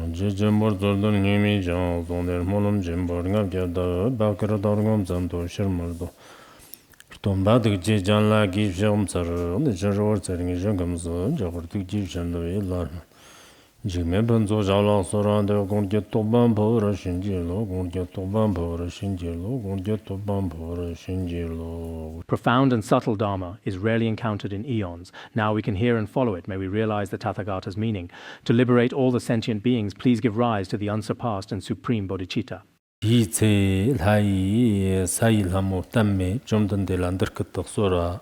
Jembor Jordan Nimi Jan, Zonder Molum Jembor Gavjada, Bakara Dargam Zanto Shermardo. Tombadık Janla Givjam Sarı, the Jaror Sering Jangams, Javortuk Givjan the Lar. Jimmy Benzo Jala Soran, they're going to get to Bambo or Shinjilo, going to get to Bambo or Shinjilo, going to get to Bambo or Shinjilo. Profound and subtle Dharma is rarely encountered in eons. Now we can hear and follow it. May we realize the Tathagata's meaning. To liberate all the sentient beings, please give rise to the unsurpassed and supreme bodhicitta. Yice Lai Sai Lamo Tamme, Jondan de Landerkatok Sora,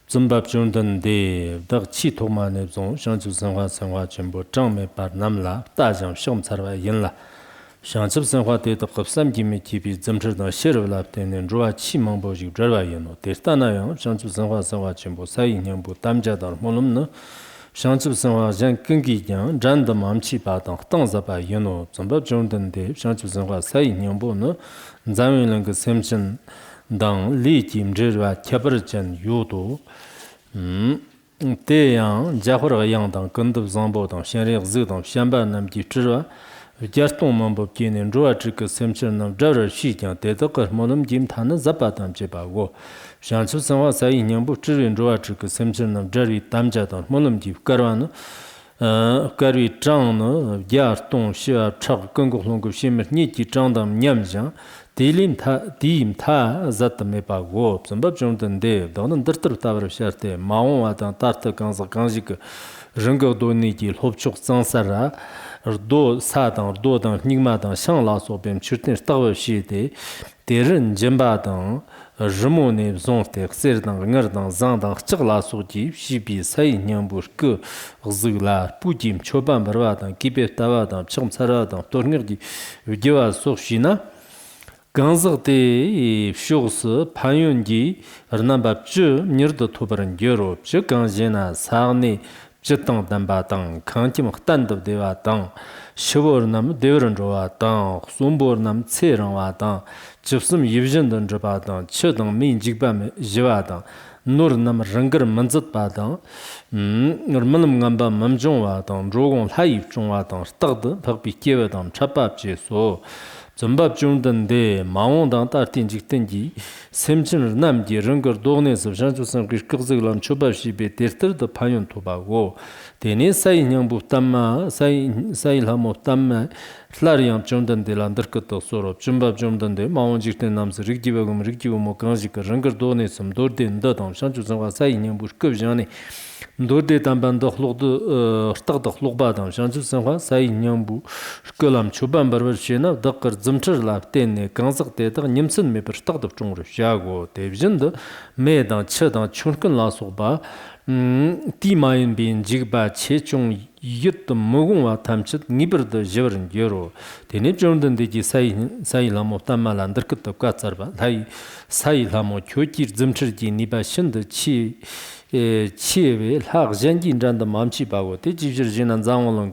Zumbab Jondan de Darchi Toma Nebzon, Shantu Sanwa Sanwa Chembo, Jangme Par Namla, Dajam Shom Sarva Yinla. Shantu Sanwa de Kapsam Gimi Tipi, Zamterda Shervlapten, and Roa Chimamboji Dravayano, Testanayan, Shantu Sanwa Sanwa Chembo, Sai Nyambu, Tamjadar Molumna. Shantu Sanwa Jan Kungi Yan, Janda Mamchi Batang, Tanzapa Yano, Zumbab Jondan de Shantu Sanwa Sai Nyambo, no, Zamin Semchen. Dang Li Jim Jirwa Kabarjan Yudo Deyang, Jahora Yang Dang Gundab Zambo Dang Shenri Zidang Shamba Nam Ji Jirwa, Jaston Mambo Kin and Roa Chik Semchen Nam Jara Shijan, Dedaka Molum Jim Tana Zapatam Jebago, Shansu Sanwa Sai Nyambu Chirin Roa Chik Semchen Nam Jari Tamjadang, Molum Jib Karwana, Kari Zhang, Jaston Shia Chak Gungulungu Shimmer Niki Zhangdam Nyamjang. Dim ta zat me pa go, Zumbab Jondan de, Donan Dirter Tower Sharte, Maon Adam Tarta Ganza Ganjik, Rungo Doniki, Hopchuk Zansara, Do Sadan, Dodan, Nigmadan, Shang Lasso Bem, Churtin Tower Shide, Derin Jembadan, Rumone Zonte, Serdan, Nerdan, Zandan, Chaglasoji, Shibi, Sai Nyambush, Zula, Pudim, Choban Barvadan, Kibet Tavadan, Chom Saradan, Tornirdi, Vidiwa Soshina. Ganzag de Shugsu, Panyungi, Rnambab Ju, Nirdo Tubaran Europe, Juganjina, Sarni, Jutang Dambatang, Kantim Tandab Devatang, Shivurnam, Deveranjoatang, Sumburnam, Tseranwatang, Chipsum Yivjan Danjabatang, Chudang Min Jigbam Jivatang, Nurnam Rangar Manzat Batang, Nurmanam Gamba Mamjongwatang, Drogon Haif Jongwatang, Stagd, Papi Kievatang, Chapap Jeso. Zumbab Jondan de Maondang Tartin Jiktenji, Semchin Namji, Rungar Dognes of Janjusan Kiziglam Chubashi be Terter the Payon Tobago. Dene Sai Nyambu Tama, Sai Lamo Tama, Flariam Jondan de Landerkato Soro, Jumbab Jondan de Maon Jikten Nams, Rigivagum, Rigivo Kanjika, Rungar Donesum, Dordin Dodam, Shanjusan Sai Nyambu Kavjani. Dorde Tamban the Stag the Lobadam, Shansu Sanwa, Sai Nyambu, Skulam, Chuban Barbershina, Dr. Zumcher Lap, Ten, Kanzak Data, Nimson Mapper Stag of Chung Shago, Devjenda, Medan, Chedan, Chunkan Lasoba, Timain being Jigba, Chechung, Yut the Mugunwa Tamchit, Nibber the Jeverin Euro, the Nijondan de Sai Lamo Tamal and Dirkut of Katsarba, Sai Lamo, Choki, Zumcherji, Niba Shin, the Chi. Chive, Hag, Janjin Jan the Mamchi Bago, Tijin and Zangalong,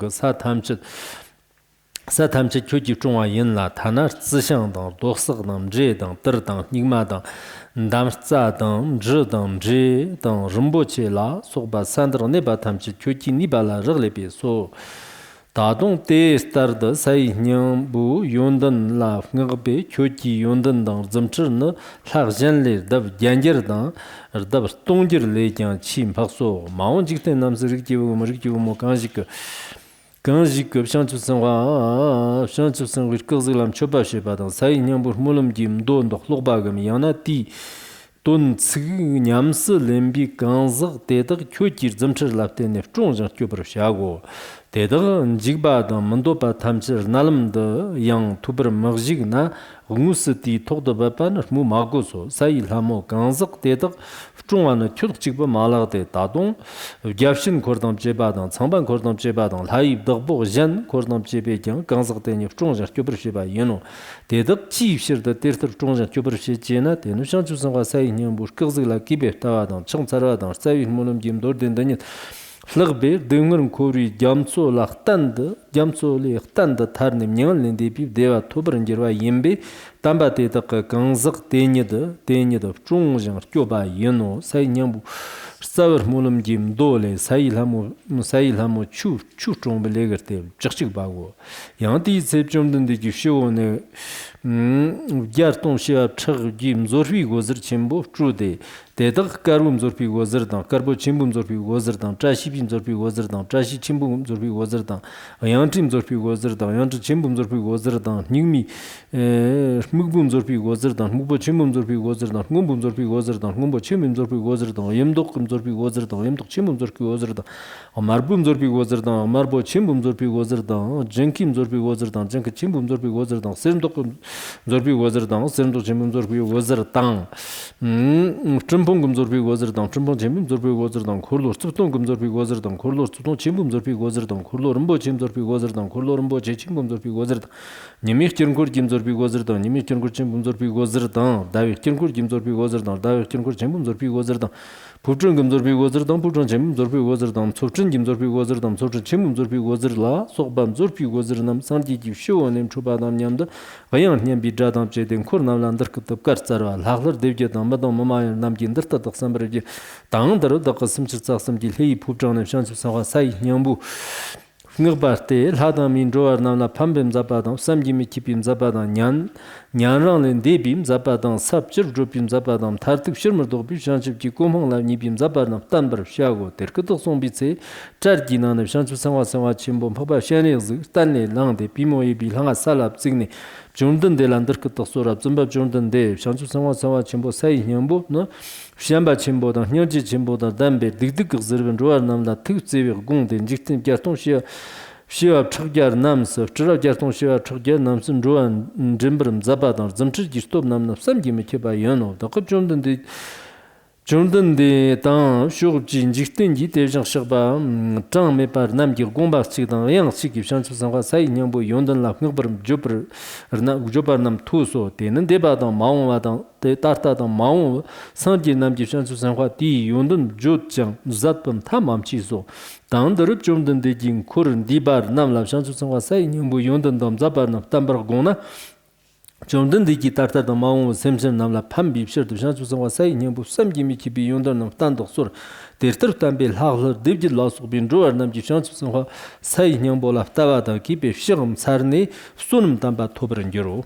Satamchit Choki Chunga Yinla, Tanar Zishang, Dorsagam, Jedang, Terdang, Nigmadang, Damzadang, Jedang, Jedang, Rumboche La, Soba Sandra Nebatamchi, Choki Nibala, Relepi, so. Tadong te star the Sai Nyambu, Yondan La, Ngabe, Choki Yondan Dang, Zumchern, Hag Janle, Dab Janjerdang, or Dab Stonger Lejan, Chim Paso, Mount Jikten Namsriki, Morikium, Kanjik, Shantu San with Kuzilam Chopashibat, Sai Nyambu Mulum Jim, Don, the Lobagam, Yanati. Don Nyams, Lembi, Ganzak, Tedder, Choki, Zumcher Lapten, if Jones and Cuber Shago. Tedder, Jigba, Mandopa, Tamcher, Nalam, the young Tuber Marjigna, Musati, Toda Bapan, Mumagoso, Sai Lamo, Ganzak, Tedder, Chuan, Turkjigba Malade, Tadon, Gavshin Cordon Jebadan, Samban Cordon Jebadan, Haib, Dogbo, Jan, Cordon Jebadan, Ganzak, if Jones and Cuber Shiba, Tedder, Chief, the Theatre Jones and Cuber Shijena, the Nushan Sai Nyambush, Kizila, Kibet Tadan, Chansaradan, Sai Mulum Jim Dordin Daniel. Flagbe, Dungan Kori, Jamso, Lachtand, Jamso, Lachtand, Tarnim, Yan, Lindi, Deva, Tuber and Jerva, Yembe, Tamba te taka gangzak tenye de chung jang kyoba yeno sai nyambu sawar mulam jim dole sai lhamu chu chombe legar te chakchik bago. Yang di sep chomden de gifsho ne gyar tong shia chag jim zorfi gozir chimbo chu de Dedag karbum zorpi gozirdan, karbo chimbum zorpi gozirdan, trashi bim zorpi gozirdan, trashi chimbum zorpi gozirdan, ayantrim zorpi gozirdan, ayantri chimbum zorpi gozirdan, ningmi mugbum zorpi gozirdan, mugbo chimbum zorpi gozirdan, ngumbum zorpi gozirdan, ngumbo chimbum zorpi gozirdan, yemdokum zorpi gozirdan, yemdok chimbum zorpi gozirdan, amarbum zorpi gozirdan, amarbo chimbum zorpi gozirdan, jenkim zorpi gozirdan, jenki chimbum zorpi gozirdan, sermdokum zorpi gozirdan, sermdok chimbum zorpi gozirdan, Chimpong zorbi gozirdan, chimpong chimbum zorbi gozirdan, kurlor tsuptong zorbi gozirdan, kurlor tsuptong chimbum zorbi gozirdan, kurlor rumbo chim zorbi gozirdan, kurlor rumbo che chimbum zorbi gozirdan, nimik kirnkur jim zorbi gozirdan, nimik kirnkur chimbum zorbi gozirdan, davik kirnkur jim zorbi gozirdan, davik kirnkur chimbum zorbi gozirdan, pupchun gim zorbi gozirdan, pupchun chimbum zorbi gozirdan, tsupchun jim zorbi gozirdan, tsupchun chimbum zorbi gozirla, sokbam zorbi gozirnam, sanji jib shuwa nim chubadam nyamda, gayang nyam bidradam che den kur namlandar kutab kar tsarwa, laglar devjadam, madam mamayar namgin Darta Daksambaraji, Tang Daru Dakasim Chitsam Dilhi Pupjan and Shansu Sawa Sai Nyambu Nurbarte, Hadamin Joar Nana Pambim Zabadan, Samjimi Kipim Zabadan, Nyanran and Debim Zabadan, Sapchir Dropim Zabadan, Tartik Shirmer Dobi, Shanship Kikumong La Nibim Zabadan, Tambar Shago, Terkuto Sombice, Chargina and Shansu Sawa Sawa Chimbom, Papa Shaniz, Stanley Lande, Pimo Ebi, Langa Salab, Signe. Jordan de Lander Katasura, Zumba Jordan de Shansu Sawa Chimbo Sai Nyambo, no Shamba Chimbo, the Nyaji Chimbo, the Dambe, Dick Zervin Roar Nam, the Tuxi Gund, and Jictin Garton Shia Chagjar Nams, Chira Garton Shia Chagjar Nams and Roan Jimbram Zabadan, Zamchi Stop Nam, some Gimiki by Yano, the Jordan de Jordan de Tan, Shurjin, Jictin, Jitejan Sherba, Tan me par Namgir Gomba Sidan, Yang Siki, Shansu Sawa Sai Nyambo, Yondan La Nubram Jupper, Jobar Nam Tuso, Tenan Debadan, Maomadan, the Tartadan Mao, Sanji Namji Shansu Sanwa Di, Yondan Jutjang, Zatpam Tamam Chiso, Tan the Rip Jordan de Jin Kurin, Dibar, Namla Shansu Sawa Sai Nyambo, Yondan Dam Zabar Nam Tambar Gona. Jordan de Gitarta the Mao, Simpson Namla Pambi, Shirt, Shansu Sawa Sai Nyambo, some Jimmy Kibi Yondan of Tandok Sur, the Tertambil Hagler, David Loss of Binroar, Namji Shansu Sawa Sai Nyambo of Tavata, keep a Shirum Sarni, Sunum Tamba Tober and Euro.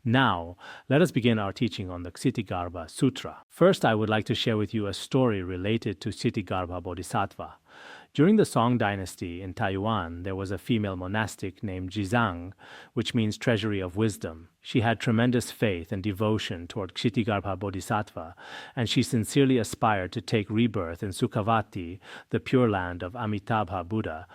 Now, let us begin our teaching on the Ksitigarbha Sutra. First, I would like to share with you a story related to Ksitigarbha Bodhisattva. During the Song dynasty in Taiwan, there was a female monastic named Jizang, which means treasury of wisdom. She had tremendous faith and devotion toward Ksitigarbha Bodhisattva, and she sincerely aspired to take rebirth in Sukhavati, the pure land of Amitabha Buddha.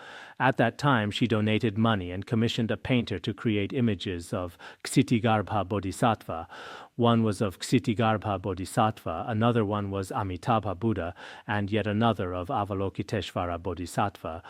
At that time, she donated money and commissioned a painter to create images of Ksitigarbha Bodhisattva. One was of Ksitigarbha Bodhisattva, another one was Amitabha Buddha, and yet another of Avalokiteshvara Bodhisattva.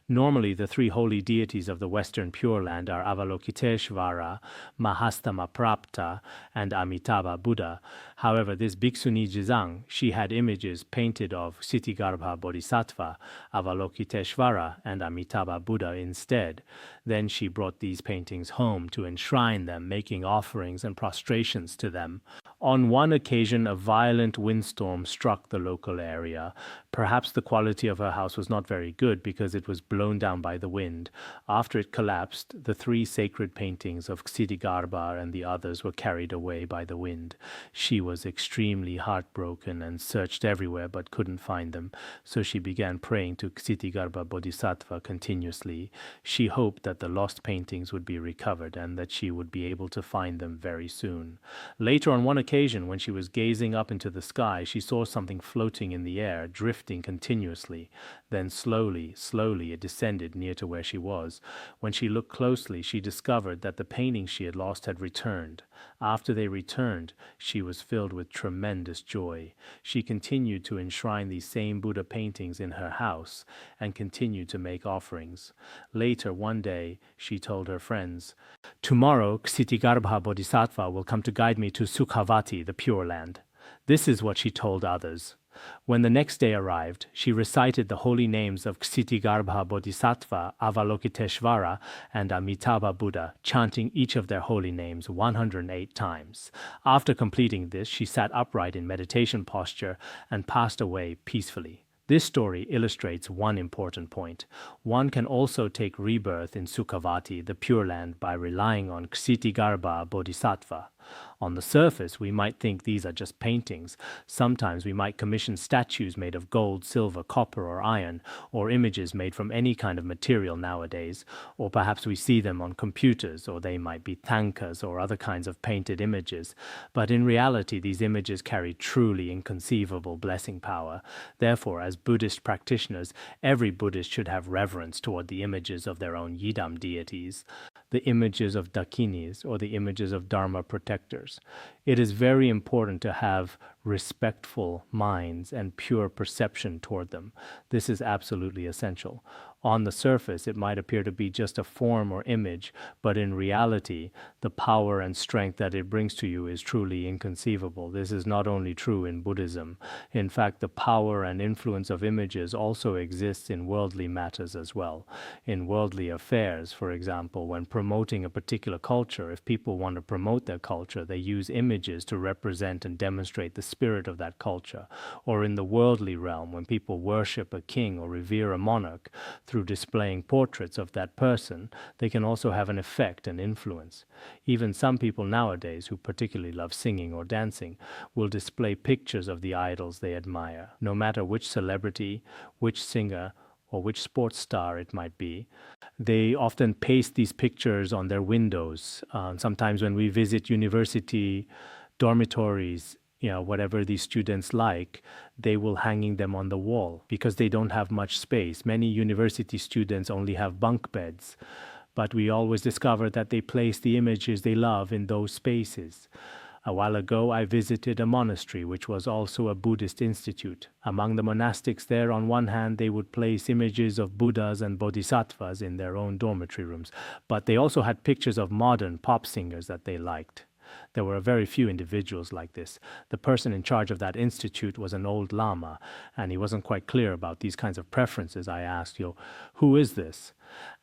Normally, the three holy deities of the Western Pure Land are Avalokiteshvara, Mahastama Prapta, and Amitabha Buddha. However, this Bhikshuni Jizang, she had images painted of Ksitigarbha Bodhisattva, Avalokiteshvara, and Amitabha Buddha instead. Then she brought these paintings home to enshrine them, making offerings and prostrations to them. On one occasion, a violent windstorm struck the local area. Perhaps the quality of her house was not very good because it was blown down by the wind. After it collapsed, the three sacred paintings of Ksitigarbha and the others were carried away by the wind. She was extremely heartbroken and searched everywhere but couldn't find them, so she began praying to Ksitigarbha Bodhisattva continuously. She hoped that the lost paintings would be recovered and that she would be able to find them very soon. Later, on one occasion, occasion, when she was gazing up into the sky, she saw something floating in the air, drifting continuously. Then slowly, slowly it descended near to where she was. When she looked closely, she discovered that the paintings she had lost had returned. After they returned, she was filled with tremendous joy. She continued to enshrine these same Buddha paintings in her house and continued to make offerings. Later, one day, she told her friends, "Tomorrow, Ksitigarbha Bodhisattva will come to guide me to Sukhavati, the Pure Land." This is what she told others. When the next day arrived, she recited the holy names of Ksitigarbha Bodhisattva, Avalokiteshvara, and Amitabha Buddha, chanting each of their holy names 108 times. After completing this, she sat upright in meditation posture and passed away peacefully. This story illustrates one important point. One can also take rebirth in Sukhavati, the Pure Land, by relying on Ksitigarbha Bodhisattva. On the surface, we might think these are just paintings. Sometimes we might commission statues made of gold, silver, copper, or iron, or images made from any kind of material nowadays, or perhaps we see them on computers, or they might be tankas or other kinds of painted images. But in reality, these images carry truly inconceivable blessing power. Therefore, as Buddhist practitioners, every Buddhist should have reverence toward the images of their own yidam deities, the images of dakinis, or the images of dharma protectors. It is very important to have respectful minds and pure perception toward them. This is absolutely essential. On the surface, it might appear to be just a form or image, but in reality, the power and strength that it brings to you is truly inconceivable. This is not only true in Buddhism. In fact, the power and influence of images also exists in worldly matters as well. In worldly affairs, for example, when promoting a particular culture, if people want to promote their culture, they use images to represent and demonstrate the spirit of that culture. Or in the worldly realm, when people worship a king or revere a monarch, through displaying portraits of that person, they can also have an effect and influence. Even some people nowadays who particularly love singing or dancing will display pictures of the idols they admire. No matter which celebrity, which singer, or which sports star it might be, they often paste these pictures on their windows. Sometimes when we visit university dormitories, whatever these students like, they will hanging them on the wall because they don't have much space. Many university students only have bunk beds, but we always discover that they place the images they love in those spaces. A while ago, I visited a monastery, which was also a Buddhist institute. Among the monastics there, on one hand, they would place images of Buddhas and Bodhisattvas in their own dormitory rooms, but they also had pictures of modern pop singers that they liked. There were very few individuals like this. The person in charge of that institute was an old lama, and he wasn't quite clear about these kinds of preferences. I asked, who is this?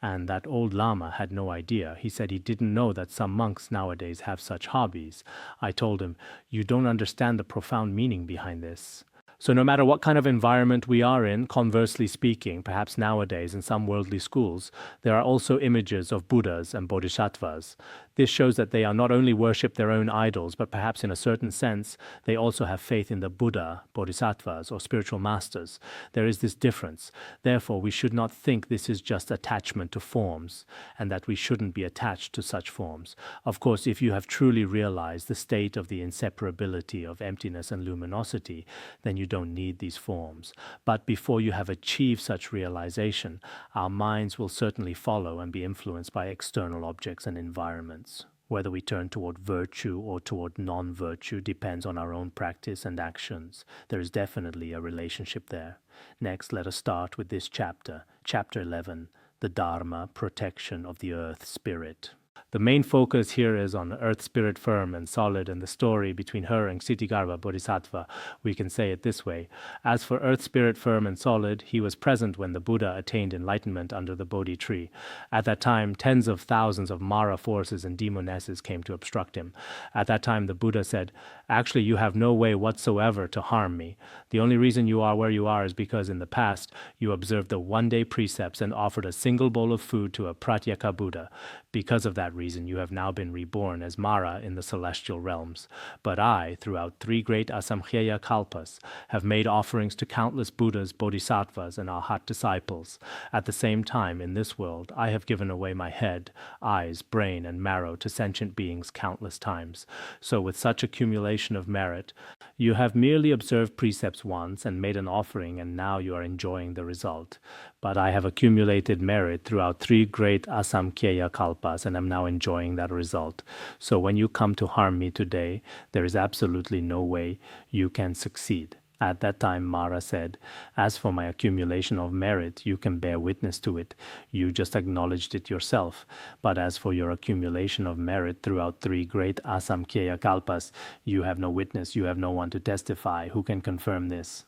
And that old lama had no idea. He said he didn't know that some monks nowadays have such hobbies. I told him, you don't understand the profound meaning behind this. So no matter what kind of environment we are in, conversely speaking, perhaps nowadays in some worldly schools, there are also images of Buddhas and Bodhisattvas. This shows that they are not only worship their own idols, but perhaps in a certain sense, they also have faith in the Buddha, Bodhisattvas, or spiritual masters. There is this difference. Therefore, we should not think this is just attachment to forms, and that we shouldn't be attached to such forms. Of course, if you have truly realized the state of the inseparability of emptiness and luminosity, then you don't need these forms. But before you have achieved such realization, our minds will certainly follow and be influenced by external objects and environments. Whether we turn toward virtue or toward non-virtue depends on our own practice and actions. There is definitely a relationship there. Next, let us start with this chapter, Chapter 11, the Dharma, Protection of the Earth Spirit. The main focus here is on Earth Spirit firm and solid and the story between her and Ksitigarbha Bodhisattva. We can say it this way. As for Earth Spirit firm and solid, he was present when the Buddha attained enlightenment under the Bodhi tree. At that time, tens of thousands of Mara forces and demonesses came to obstruct him. At that time, the Buddha said, "Actually, you have no way whatsoever to harm me. The only reason you are where you are is because in the past, you observed the one-day precepts and offered a single bowl of food to a Pratyeka Buddha. Because of that reason, you have now been reborn as Mara in the celestial realms. But I, throughout 3 great Asamkhyeya Kalpas, have made offerings to countless Buddhas, Bodhisattvas, and Arhat disciples. At the same time, in this world, I have given away my head, eyes, brain, and marrow to sentient beings countless times. So with such accumulation accumulation of merit. You have merely observed precepts once and made an offering, and now you are enjoying the result. But I have accumulated merit throughout 3 great asamkhyeya kalpas, and am now enjoying that result. So when you come to harm me today, there is absolutely no way you can succeed. At that time, Mara said, as for my accumulation of merit, you can bear witness to it. You just acknowledged it yourself. But as for your accumulation of merit throughout 3 great asamkhyeya kalpas, you have no witness, you have no one to testify. Who can confirm this?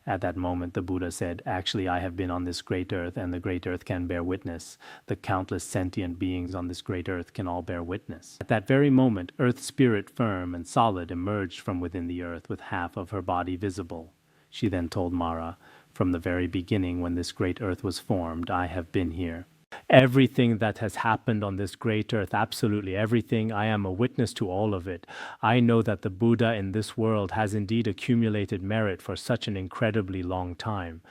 At that moment, the Buddha said, actually, I have been on this great earth, and the great earth can bear witness. The countless sentient beings on this great earth can all bear witness. At that very moment, Earth Spirit, firm and solid, emerged from within the earth with half of her body visible. She then told Mara, from the very beginning when this great earth was formed, I have been here. Everything that has happened on this great earth, absolutely everything, I am a witness to all of it. I know that the Buddha in this world has indeed accumulated merit for such an incredibly long time.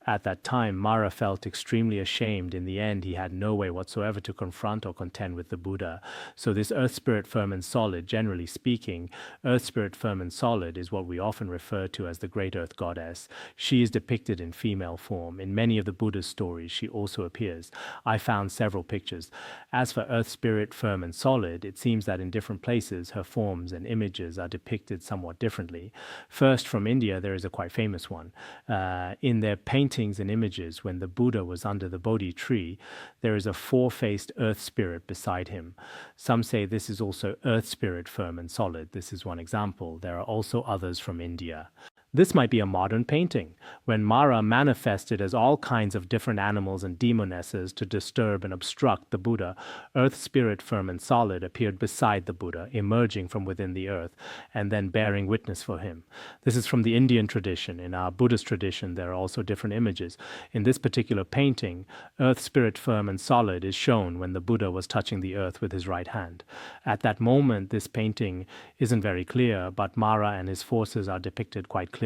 At that time, Mara felt extremely ashamed. In the end, he had no way whatsoever to confront or contend with the Buddha. So this Earth Spirit firm and solid, generally speaking, Earth Spirit firm and solid is what we often refer to as the Great Earth Goddess. She is depicted in female form. In many of the Buddha's stories, she also appears. I found several pictures. As for Earth Spirit firm and solid, it seems that in different places, her forms and images are depicted somewhat differently. First, from India, there is a quite famous one. In their paintings and images, when the Buddha was under the Bodhi tree, there is a 4-faced earth spirit beside him. Some say this is also Earth Spirit firm and solid. This is one example. There are also others from India. This might be a modern painting, when Mara manifested as all kinds of different animals and demonesses to disturb and obstruct the Buddha. Earth Spirit firm and solid appeared beside the Buddha, emerging from within the earth, and then bearing witness for him. This is from the Indian tradition. In our Buddhist tradition, there are also different images. In this particular painting, Earth Spirit firm and solid is shown when the Buddha was touching the earth with his right hand. At that moment, this painting isn't very clear, but Mara and his forces are depicted quite clearly.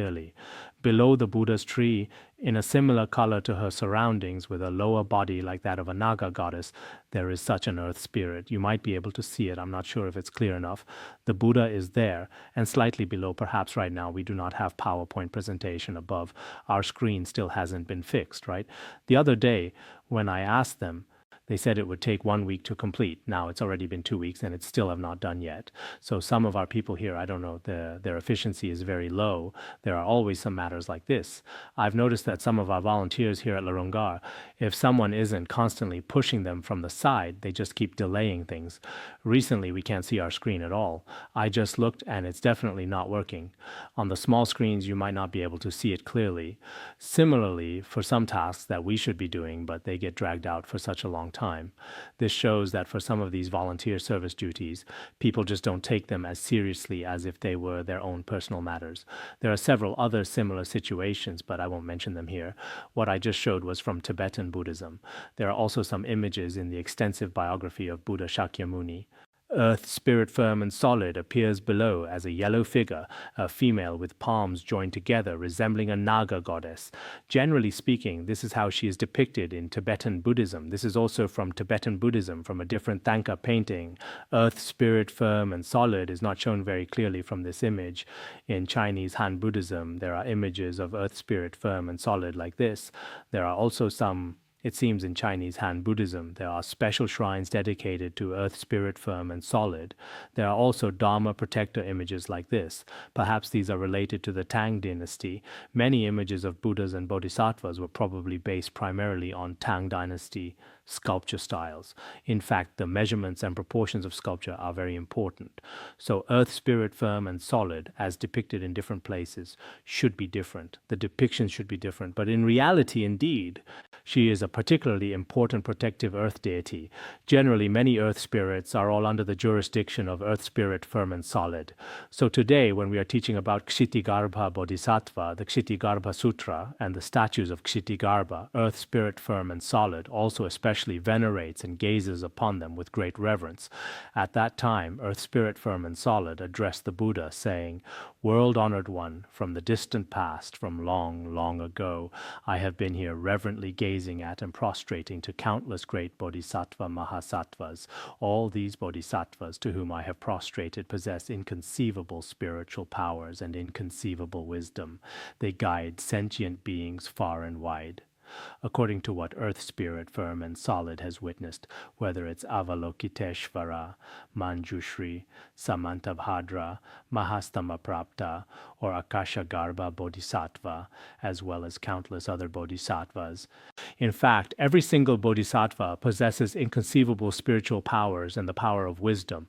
Below the Buddha's tree, in a similar color to her surroundings, with a lower body like that of a Naga goddess, there is such an earth spirit. You might be able to see it. I'm not sure if it's clear enough. The Buddha is there, and slightly below, perhaps right now, we do not have PowerPoint presentation above. Our screen still hasn't been fixed, right? The other day, when I asked them, they said it would take 1 week to complete. Now it's already been 2 weeks and it's still have not done yet. So some of our people here, I don't know, their efficiency is very low. There are always some matters like this. I've noticed that some of our volunteers here at Larungar, if someone isn't constantly pushing them from the side, they just keep delaying things. Recently, we can't see our screen at all. I just looked and it's definitely not working. On the small screens, you might not be able to see it clearly. Similarly, for some tasks that we should be doing, but they get dragged out for such a long time. This shows that for some of these volunteer service duties, people just don't take them as seriously as if they were their own personal matters. There are several other similar situations, but I won't mention them here. What I just showed was from Tibetan Buddhism. There are also some images in the extensive biography of Buddha Shakyamuni. Earth Spirit firm and solid appears below as a yellow figure, a female with palms joined together resembling a Naga goddess. Generally speaking, this is how she is depicted in Tibetan Buddhism. This is also from Tibetan Buddhism, from a different Thangka painting. Earth Spirit firm and solid is not shown very clearly from this image. In Chinese Han Buddhism, there are images of Earth Spirit firm and solid like this. There are also some, it seems in Chinese Han Buddhism, there are special shrines dedicated to Earth Spirit firm and solid. There are also Dharma protector images like this. Perhaps these are related to the Tang dynasty. Many images of Buddhas and Bodhisattvas were probably based primarily on Tang dynasty sculpture styles. In fact, the measurements and proportions of sculpture are very important. So Earth Spirit firm and solid, as depicted in different places, should be different. The depictions should be different. But in reality, indeed, she is a particularly important protective earth deity. Generally, many earth spirits are all under the jurisdiction of Earth Spirit firm and solid. So today, when we are teaching about Ksitigarbha Bodhisattva, the Ksitigarbha Sutra, and the statues of Ksitigarbha, Earth Spirit firm and solid, also especially especially venerates and gazes upon them with great reverence. At that time, Earth Spirit Firm and Solid addressed the Buddha, saying, "World-honored one, from the distant past, from long, long ago, I have been here reverently gazing at and prostrating to countless great bodhisattva mahasattvas. All these bodhisattvas to whom I have prostrated possess inconceivable spiritual powers and inconceivable wisdom. They guide sentient beings far and wide." According to what Earth Spirit Firm and Solid has witnessed, whether it's Avalokiteshvara, Manjushri, Samantabhadra, Mahastamaprapta, or Akashagarbha Bodhisattva, as well as countless other bodhisattvas. In fact, every single bodhisattva possesses inconceivable spiritual powers and the power of wisdom.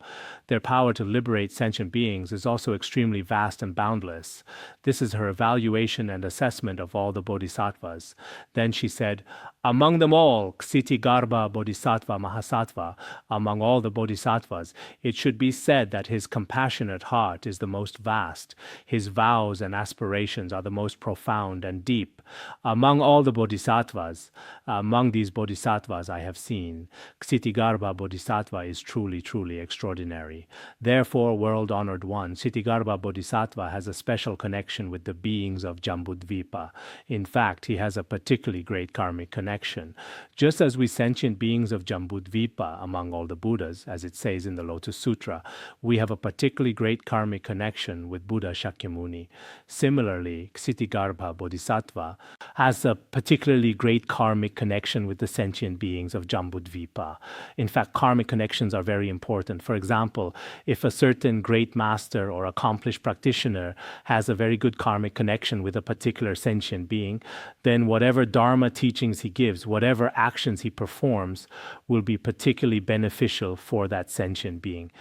Their power to liberate sentient beings is also extremely vast and boundless. This is her evaluation and assessment of all the bodhisattvas. Then she said, "Among them all, Ksitigarbha Bodhisattva Mahasattva, among all the bodhisattvas, it should be said that his compassionate heart is the most vast. His vows and aspirations are the most profound and deep. Among all the bodhisattvas, among these bodhisattvas I have seen, Ksitigarbha Bodhisattva is truly, truly extraordinary. Therefore, world-honored one, Ksitigarbha Bodhisattva has a special connection with the beings of Jambudvipa. In fact, he has a particularly great karmic connection. Just as we sentient beings of Jambudvipa, among all the Buddhas, as it says in the Lotus Sutra, we have a particularly great karmic connection with Buddha Shakyamuni. Similarly, Ksitigarbha Bodhisattva has a particularly great karmic connection with the sentient beings of Jambudvipa. In fact, karmic connections are very important. For example, if a certain great master or accomplished practitioner has a very good karmic connection with a particular sentient being, then whatever dharma teachings he gives, whatever actions he performs, will be particularly beneficial for that sentient being.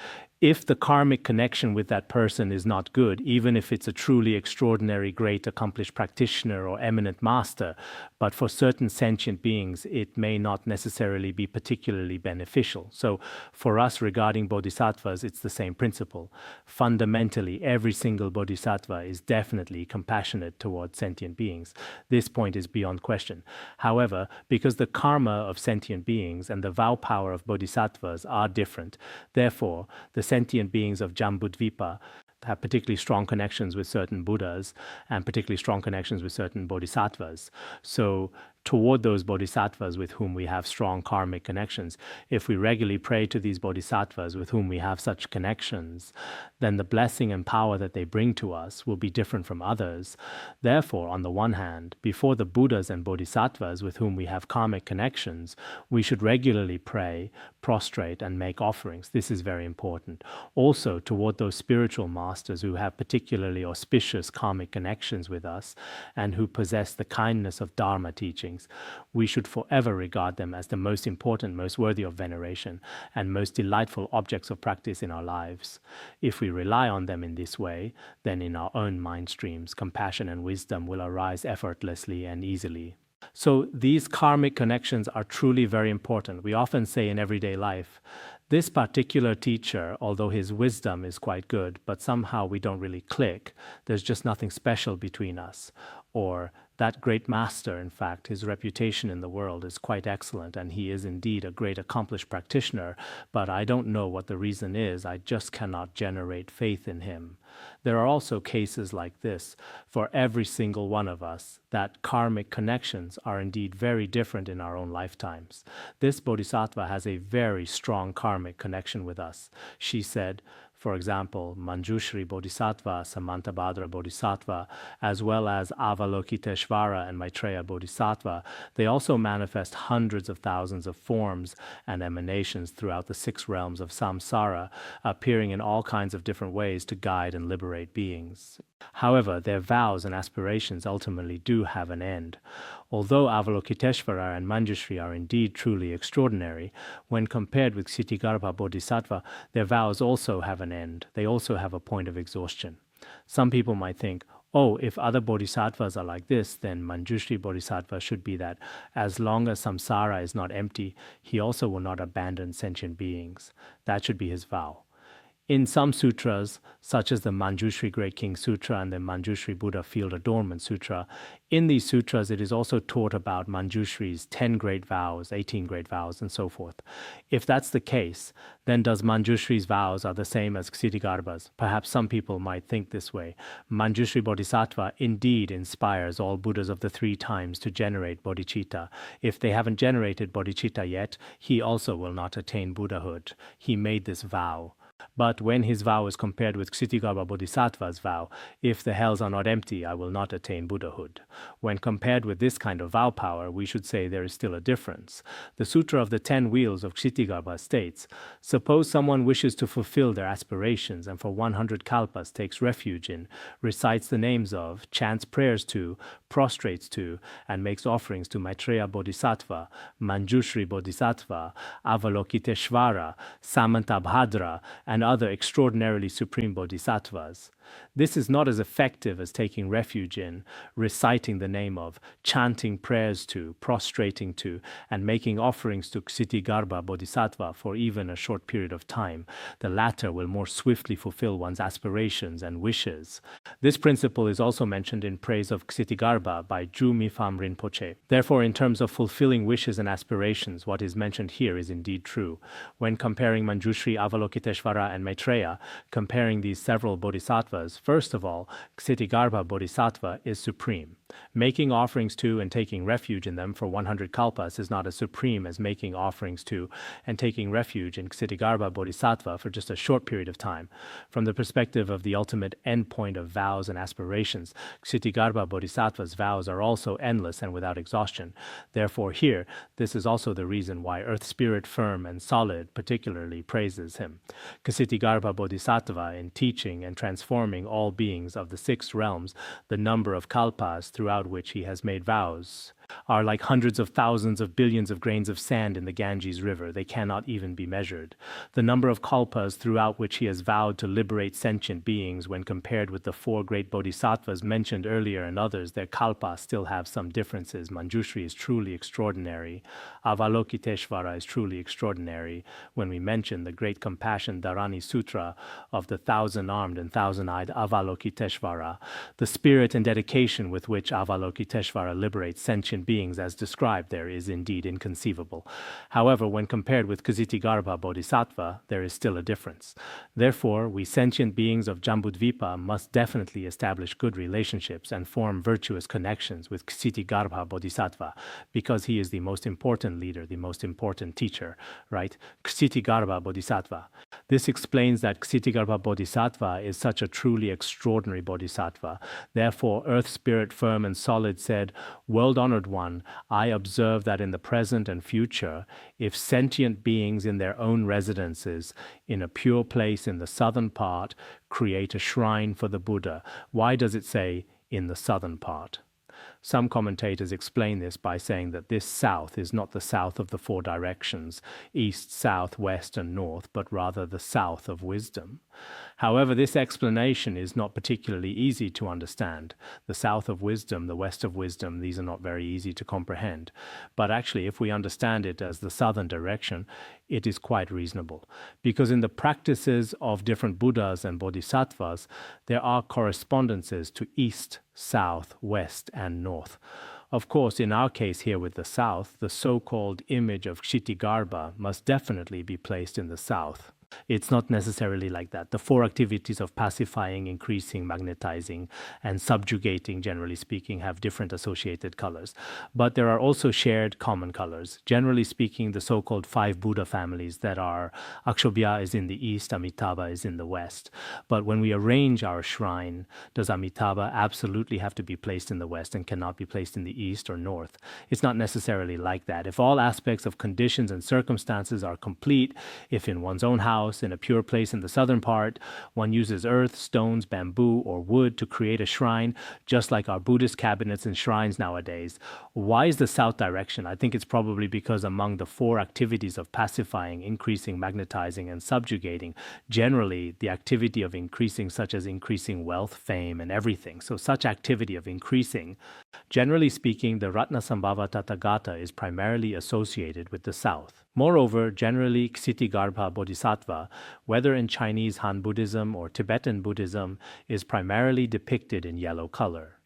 If the karmic connection with that person is not good, even if it's a truly extraordinary, great, accomplished practitioner or eminent master, but for certain sentient beings, it may not necessarily be particularly beneficial. So for us regarding bodhisattvas, it's the same principle. Fundamentally, every single bodhisattva is definitely compassionate towards sentient beings. This point is beyond question. However, because the karma of sentient beings and the vow power of bodhisattvas are different, therefore, the sentient beings of Jambudvipa have particularly strong connections with certain Buddhas and particularly strong connections with certain bodhisattvas. So toward those bodhisattvas with whom we have strong karmic connections, if we regularly pray to these bodhisattvas with whom we have such connections, then the blessing and power that they bring to us will be different from others. Therefore, on the one hand, before the Buddhas and bodhisattvas with whom we have karmic connections, we should regularly pray, prostrate, and make offerings. This is very important. Also, toward those spiritual masters who have particularly auspicious karmic connections with us and who possess the kindness of Dharma teaching, we should forever regard them as the most important, most worthy of veneration, and most delightful objects of practice in our lives. If we rely on them in this way, then in our own mind streams, compassion and wisdom will arise effortlessly and easily. So these karmic connections are truly very important. We often say in everyday life, this particular teacher, although his wisdom is quite good, but somehow we don't really click, there's just nothing special between us. Or that great master, in fact, his reputation in the world is quite excellent, and he is indeed a great accomplished practitioner, but I don't know what the reason is. I just cannot generate faith in him. There are also cases like this for every single one of us, that karmic connections are indeed very different in our own lifetimes. This bodhisattva has a very strong karmic connection with us. She said, for example, Manjushri Bodhisattva, Samantabhadra Bodhisattva, as well as Avalokiteshvara and Maitreya Bodhisattva, they also manifest hundreds of thousands of forms and emanations throughout the 6 realms of samsara, appearing in all kinds of different ways to guide and liberate beings. However, their vows and aspirations ultimately do have an end. Although Avalokiteshvara and Manjushri are indeed truly extraordinary, when compared with Ksitigarbha Bodhisattva, their vows also have an end. They also have a point of exhaustion. Some people might think, oh, if other bodhisattvas are like this, then Manjushri Bodhisattva should be that as long as samsara is not empty, he also will not abandon sentient beings. That should be his vow. In some sutras, such as the Manjushri Great King Sutra and the Manjushri Buddha Field Adornment Sutra, in these sutras it is also taught about Manjushri's 10 great vows, 18 great vows, and so forth. If that's the case, then does Manjushri's vows are the same as Ksitigarbha's? Perhaps some people might think this way. Manjushri Bodhisattva indeed inspires all Buddhas of the 3 times to generate bodhicitta. If they haven't generated bodhicitta yet, he also will not attain Buddhahood. He made this vow. But when his vow is compared with Ksitigarbha Bodhisattva's vow, if the hells are not empty, I will not attain Buddhahood. When compared with this kind of vow power, we should say there is still a difference. The Sutra of the 10 Wheels of Ksitigarbha states, suppose someone wishes to fulfill their aspirations and for 100 kalpas takes refuge in, recites the names of, chants prayers to, prostrates to, and makes offerings to Maitreya Bodhisattva, Manjushri Bodhisattva, Avalokiteshvara, Samantabhadra, and other extraordinarily supreme bodhisattvas. This is not as effective as taking refuge in, reciting the name of, chanting prayers to, prostrating to, and making offerings to Ksitigarbha Bodhisattva for even a short period of time. The latter will more swiftly fulfill one's aspirations and wishes. This principle is also mentioned in praise of Ksitigarbha by Ju Mipham Rinpoche. Therefore, in terms of fulfilling wishes and aspirations, what is mentioned here is indeed true. When comparing Manjushri, Avalokiteshvara, and Maitreya, comparing these several bodhisattvas, first of all, Ksitigarbha Bodhisattva is supreme. Making offerings to and taking refuge in them for 100 kalpas is not as supreme as making offerings to and taking refuge in Ksitigarbha Bodhisattva for just a short period of time. From the perspective of the ultimate endpoint of vows and aspirations, Ksitigarbha Bodhisattva's vows are also endless and without exhaustion. Therefore here, this is also the reason why Earth Spirit Firm and Solid particularly praises him. Ksitigarbha Bodhisattva, in teaching and transforming all beings of the 6 realms, the number of kalpas throughout which he has made vows are like hundreds of thousands of billions of grains of sand in the Ganges River. They cannot even be measured. The number of kalpas throughout which he has vowed to liberate sentient beings, when compared with the 4 great bodhisattvas mentioned earlier and others, their kalpas still have some differences. Manjushri is truly extraordinary. Avalokiteshvara is truly extraordinary. When we mention the great compassion Dharani Sutra of the 1,000-armed and 1,000-eyed Avalokiteshvara, the spirit and dedication with which Avalokiteshvara liberates sentient beings as described there is indeed inconceivable. However, when compared with Ksitigarbha Bodhisattva, there is still a difference. Therefore, we sentient beings of Jambudvipa must definitely establish good relationships and form virtuous connections with Ksitigarbha Bodhisattva, because he is the most important leader, the most important teacher, right? Ksitigarbha Bodhisattva. This explains that Ksitigarbha Bodhisattva is such a truly extraordinary bodhisattva. Therefore, Earth Spirit Firm and Solid said, World-honored one, I observe that in the present and future, if sentient beings in their own residences, in a pure place in the southern part, create a shrine for the Buddha, why does it say, in the southern part? Some commentators explain this by saying that this south is not the south of the 4 directions, east, south, west, and north, but rather the south of wisdom. However, this explanation is not particularly easy to understand. The south of wisdom, the west of wisdom, these are not very easy to comprehend. But actually, if we understand it as the southern direction, it is quite reasonable. Because in the practices of different Buddhas and Bodhisattvas, there are correspondences to east, south, west, and north. Of course, in our case here with the south, the so-called image of Ksitigarbha must definitely be placed in the south. It's not necessarily like that. The 4 activities of pacifying, increasing, magnetizing, and subjugating, generally speaking, have different associated colors. But there are also shared common colors. Generally speaking, the so-called 5 Buddha families that are Akshobhya is in the east, Amitabha is in the west. But when we arrange our shrine, does Amitabha absolutely have to be placed in the west and cannot be placed in the east or north? It's not necessarily like that. If all aspects of conditions and circumstances are complete, if in one's own house, in a pure place in the southern part, one uses earth, stones, bamboo, or wood to create a shrine, just like our Buddhist cabinets and shrines nowadays. Why is the south direction? I think it's probably because among the 4 activities of pacifying, increasing, magnetizing, and subjugating, generally the activity of increasing, such as increasing wealth, fame, and everything. So such activity of increasing, generally speaking, the Ratnasambhava Tathagata is primarily associated with the south. Moreover, generally, Ksitigarbha Bodhisattva, whether in Chinese Han Buddhism or Tibetan Buddhism, is primarily depicted in yellow color.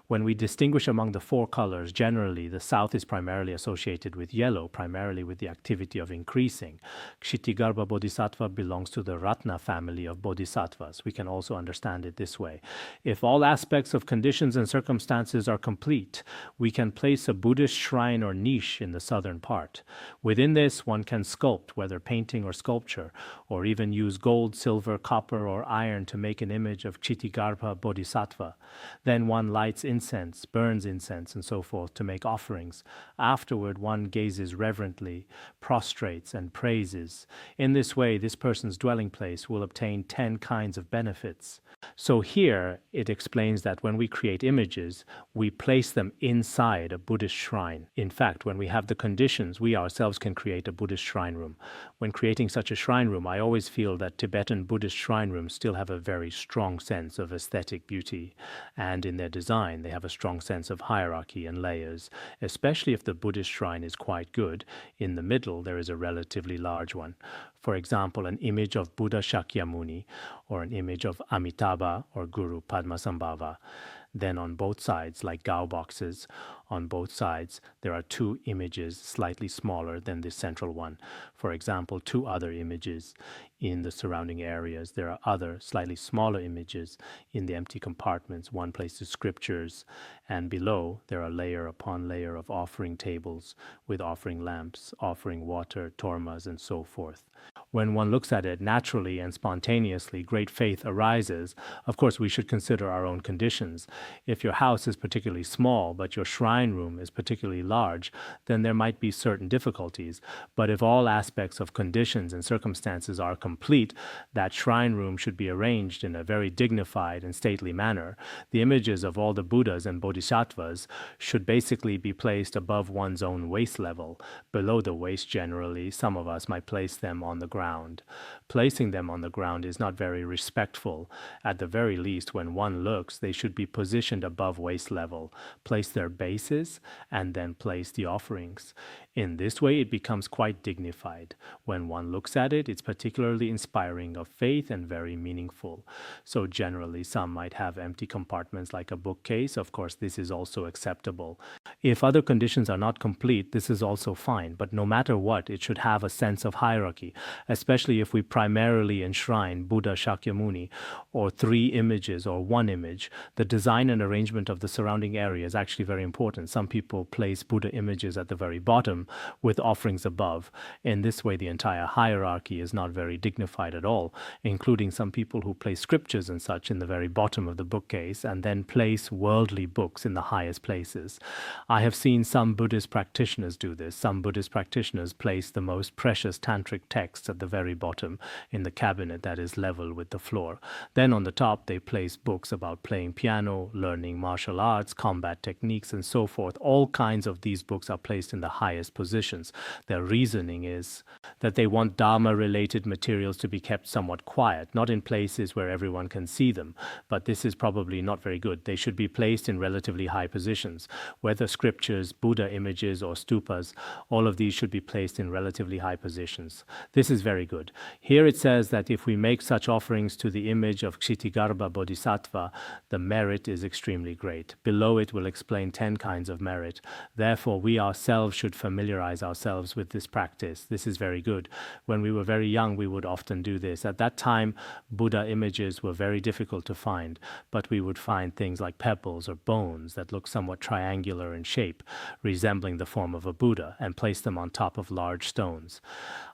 When we distinguish among the four colors, generally the south is primarily associated with yellow, primarily with the activity of increasing. Ksitigarbha Bodhisattva belongs to the Ratna family of bodhisattvas. We can also understand it this way. If all aspects of conditions and circumstances are complete, we can place a Buddhist shrine or niche in the southern part. Within this, one can sculpt, whether painting or sculpture, or even use gold, silver, copper, or iron to make an image of Ksitigarbha Bodhisattva. Then one lights incense, burns incense, and so forth to make offerings. Afterward, one gazes reverently, prostrates, and praises. In this way, this person's dwelling place will obtain 10 kinds of benefits. So here, it explains that when we create images, we place them inside a Buddhist shrine. In fact, when we have the conditions, we ourselves can create a Buddhist shrine room. When creating such a shrine room, I always feel that Tibetan Buddhist shrine rooms still have a very strong sense of aesthetic beauty, and in their design, they have a strong sense of hierarchy and layers, especially if the Buddhist shrine is quite good. In the middle, there is a relatively large one. For example, an image of Buddha Shakyamuni, or an image of Amitabha or Guru Padmasambhava. Then on both sides, like Gao boxes, on both sides, there are two images slightly smaller than the central one. For example, two other images in the surrounding areas. There are other slightly smaller images in the empty compartments. One places scriptures, and below there are layer upon layer of offering tables with offering lamps, offering water, tormas, and so forth. When one looks at it naturally and spontaneously, great faith arises. Of course, we should consider our own conditions. If your house is particularly small, but your shrine room is particularly large, then there might be certain difficulties. But if all aspects of conditions and circumstances are complete, that shrine room should be arranged in a very dignified and stately manner. The images of all the Buddhas and Bodhisattvas should basically be placed above one's own waist level. Below the waist, generally, some of us might place them on the ground. Placing them on the ground is not very respectful. At the very least, when one looks, they should be positioned above waist level. Place their bases and then place the offerings. In this way, it becomes quite dignified. When one looks at it, it's particularly inspiring of faith and very meaningful. So generally, some might have empty compartments like a bookcase. Of course, this is also acceptable. If other conditions are not complete, this is also fine. But no matter what, it should have a sense of hierarchy, especially if we primarily enshrine Buddha Shakyamuni or 3 images or 1 image. The design and arrangement of the surrounding area is actually very important. Some people place Buddha images at the very bottom with offerings above. In this way, the entire hierarchy is not very dignified at all, including some people who place scriptures and such in the very bottom of the bookcase and then place worldly books in the highest places. I have seen some Buddhist practitioners do this. Some Buddhist practitioners place the most precious tantric texts at the very bottom in the cabinet that is level with the floor. Then on the top, they place books about playing piano, learning martial arts, combat techniques, and so forth. All kinds of these books are placed in the highest positions. Their reasoning is that they want Dharma-related materials to be kept somewhat quiet, not in places where everyone can see them. But this is probably not very good. They should be placed in relatively high positions. Whether scriptures, Buddha images, or stupas, all of these should be placed in relatively high positions. This is very good. Here it says that if we make such offerings to the image of Ksitigarbha Bodhisattva, the merit is extremely great. Below it will explain 10 kinds of merit. Therefore, we ourselves should familiarize ourselves with this practice. This is very good. When we were very young, we would often do this. At that time, Buddha images were very difficult to find, but we would find things like pebbles or bones that look somewhat triangular in shape, resembling the form of a Buddha, and place them on top of large stones.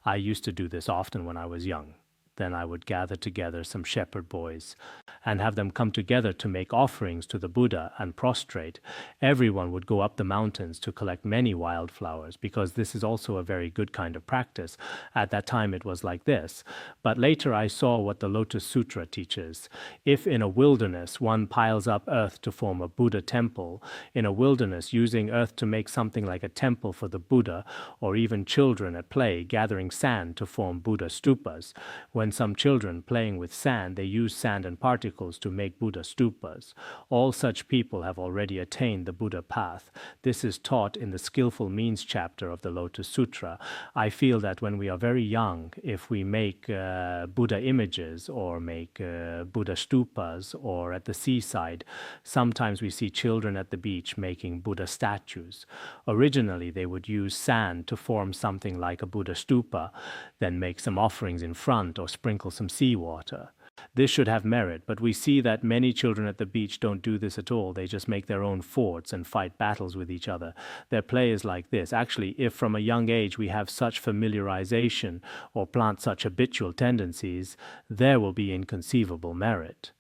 I used to do this often when I was young. Then I would gather together some shepherd boys and have them come together to make offerings to the Buddha and prostrate. Everyone would go up the mountains to collect many wildflowers, because this is also a very good kind of practice. At that time it was like this. But later I saw what the Lotus Sutra teaches. If in a wilderness one piles up earth to form a Buddha temple, in a wilderness using earth to make something like a temple for the Buddha, or even children at play gathering sand to form Buddha stupas, When some children playing with sand, they use sand and particles to make Buddha stupas. All such people have already attained the Buddha path. This is taught in the Skillful Means chapter of the Lotus Sutra. I feel that when we are very young, if we make Buddha images or make Buddha stupas, or at the seaside, sometimes we see children at the beach making Buddha statues. Originally, they would use sand to form something like a Buddha stupa, then make some offerings in front or sprinkle some seawater. This should have merit, but we see that many children at the beach don't do this at all. They just make their own forts and fight battles with each other. Their play is like this. Actually, if from a young age we have such familiarization or plant such habitual tendencies, there will be inconceivable merit.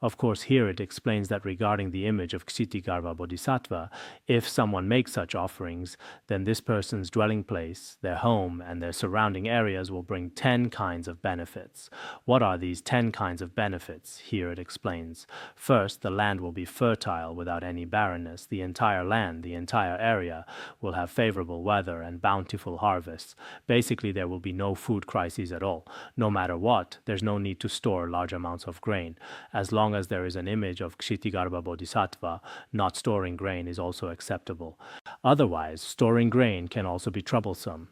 Of course, here it explains that regarding the image of Ksitigarbha Bodhisattva, if someone makes such offerings, then this person's dwelling place, their home, and their surrounding areas will bring 10 kinds of benefits. What are these 10 kinds of benefits? Here it explains. First, the land will be fertile without any barrenness. The entire land, the entire area, will have favorable weather and bountiful harvests. Basically, there will be no food crises at all. No matter what, there's no need to store large amounts of grain. As long as there is an image of Ksitigarbha Bodhisattva, not storing grain is also acceptable. Otherwise, storing grain can also be troublesome.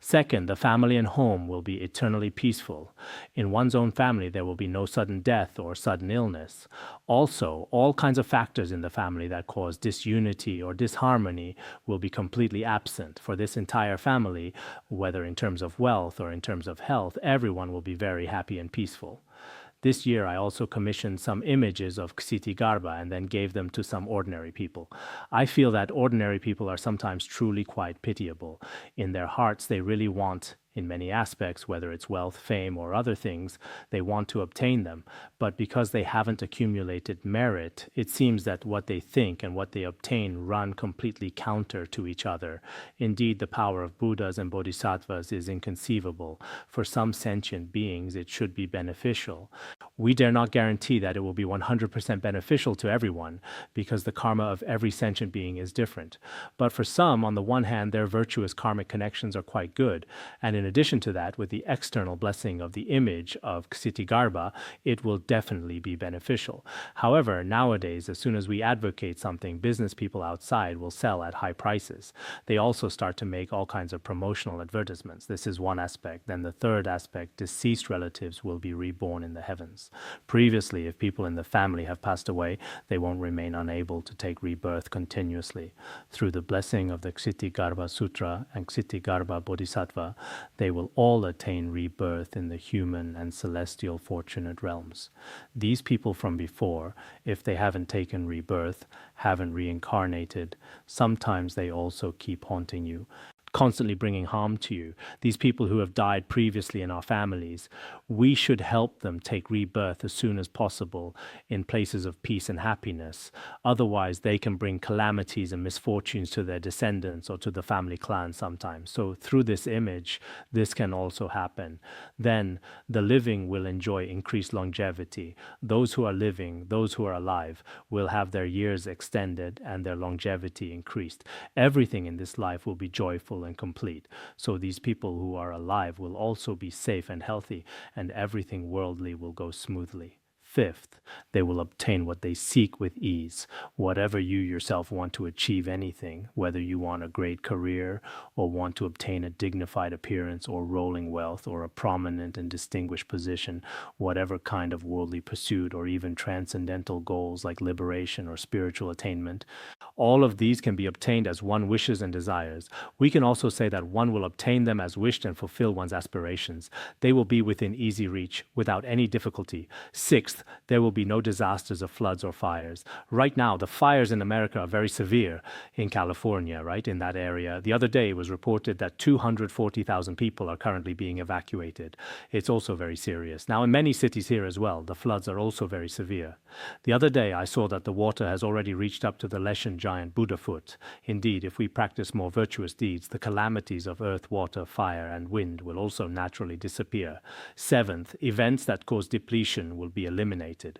Second, the family and home will be eternally peaceful. In one's own family, there will be no sudden death or sudden illness. Also, all kinds of factors in the family that cause disunity or disharmony will be completely absent. For this entire family, whether in terms of wealth or in terms of health, everyone will be very happy and peaceful. This year, I also commissioned some images of Ksitigarbha and then gave them to some ordinary people. I feel that ordinary people are sometimes truly quite pitiable. In their hearts, they really want, in many aspects, whether it's wealth, fame, or other things, they want to obtain them. But because they haven't accumulated merit, it seems that what they think and what they obtain run completely counter to each other. Indeed, the power of Buddhas and Bodhisattvas is inconceivable. For some sentient beings, it should be beneficial. We dare not guarantee that it will be 100% beneficial to everyone, because the karma of every sentient being is different. But for some, on the one hand, their virtuous karmic connections are quite good, and in addition to that, with the external blessing of the image of Ksitigarbha, it will definitely be beneficial. However, nowadays, as soon as we advocate something, business people outside will sell at high prices. They also start to make all kinds of promotional advertisements. This is one aspect. Then the third aspect, deceased relatives will be reborn in the heavens. Previously, if people in the family have passed away, they won't remain unable to take rebirth continuously. Through the blessing of the Ksitigarbha Sutra and Ksitigarbha Bodhisattva, they will all attain rebirth in the human and celestial fortunate realms. These people from before, if they haven't taken rebirth, haven't reincarnated, sometimes they also keep haunting you, constantly bringing harm to you. These people who have died previously in our families, we should help them take rebirth as soon as possible in places of peace and happiness. Otherwise, they can bring calamities and misfortunes to their descendants or to the family clan sometimes. So through this image, this can also happen. Then the living will enjoy increased longevity. Those who are living, those who are alive, will have their years extended and their longevity increased. Everything in this life will be joyful and complete. So these people who are alive will also be safe and healthy, and everything worldly will go smoothly. Fifth, they will obtain what they seek with ease. Whatever you yourself want to achieve anything, whether you want a great career or want to obtain a dignified appearance or rolling wealth or a prominent and distinguished position, whatever kind of worldly pursuit or even transcendental goals like liberation or spiritual attainment, all of these can be obtained as one wishes and desires. We can also say that one will obtain them as wished and fulfill one's aspirations. They will be within easy reach, without any difficulty. Sixth, there will be no disasters of floods or fires. Right now, the fires in America are very severe in California, right, in that area. The other day, it was reported that 240,000 people are currently being evacuated. It's also very serious. Now, in many cities here as well, the floods are also very severe. The other day, I saw that the water has already reached up to the Leshan giant Buddha foot. Indeed, if we practice more virtuous deeds, the calamities of earth, water, fire, and wind will also naturally disappear. Seventh, events that cause depletion will be eliminated.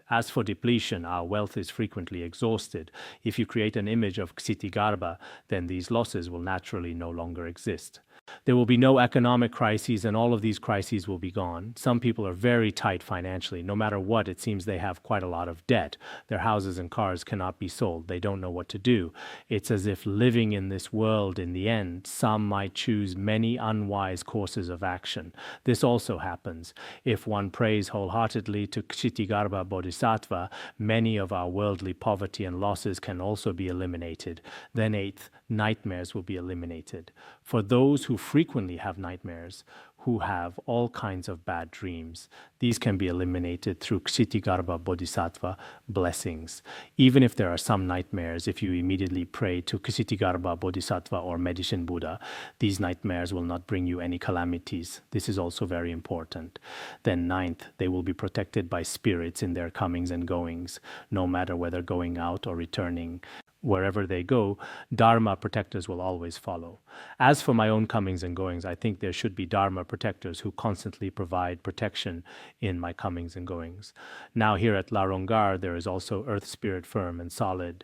As for depletion, our wealth is frequently exhausted. If you create an image of Ksitigarbha, then these losses will naturally no longer exist. There will be no economic crises, and all of these crises will be gone. Some people are very tight financially. No matter what, it seems they have quite a lot of debt. Their houses and cars cannot be sold. They don't know what to do. It's as if living in this world, in the end, some might choose many unwise courses of action. This also happens. If one prays wholeheartedly to Ksitigarbha Bodhisattva, many of our worldly poverty and losses can also be eliminated. Then eighth, nightmares will be eliminated. For those who frequently have nightmares, who have all kinds of bad dreams, these can be eliminated through Ksitigarbha Bodhisattva blessings. Even if there are some nightmares, if you immediately pray to Ksitigarbha Bodhisattva or Medicine Buddha, these nightmares will not bring you any calamities. This is also very important. Then ninth, they will be protected by spirits in their comings and goings, no matter whether going out or returning. Wherever they go, Dharma protectors will always follow. As for my own comings and goings, I think there should be Dharma protectors who constantly provide protection in my comings and goings. Now here at Larongar, there is also Earth Spirit Firm and Solid.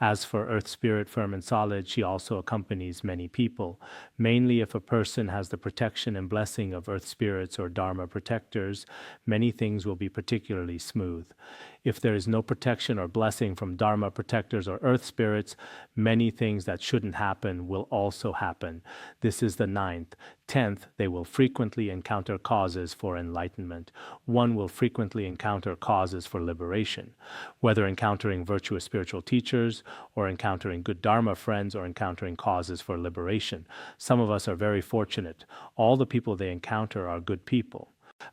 As for Earth Spirit Firm and Solid, she also accompanies many people. Mainly if a person has the protection and blessing of Earth Spirits or Dharma protectors, many things will be particularly smooth. If there is no protection or blessing from Dharma protectors or Earth Spirits, many things that shouldn't happen will also happen. This is the ninth. 10th, they will frequently encounter causes for enlightenment. One will frequently encounter causes for liberation, whether encountering virtuous spiritual teachers or encountering good Dharma friends or encountering causes for liberation. Some of us are very fortunate. All the people they encounter are good people.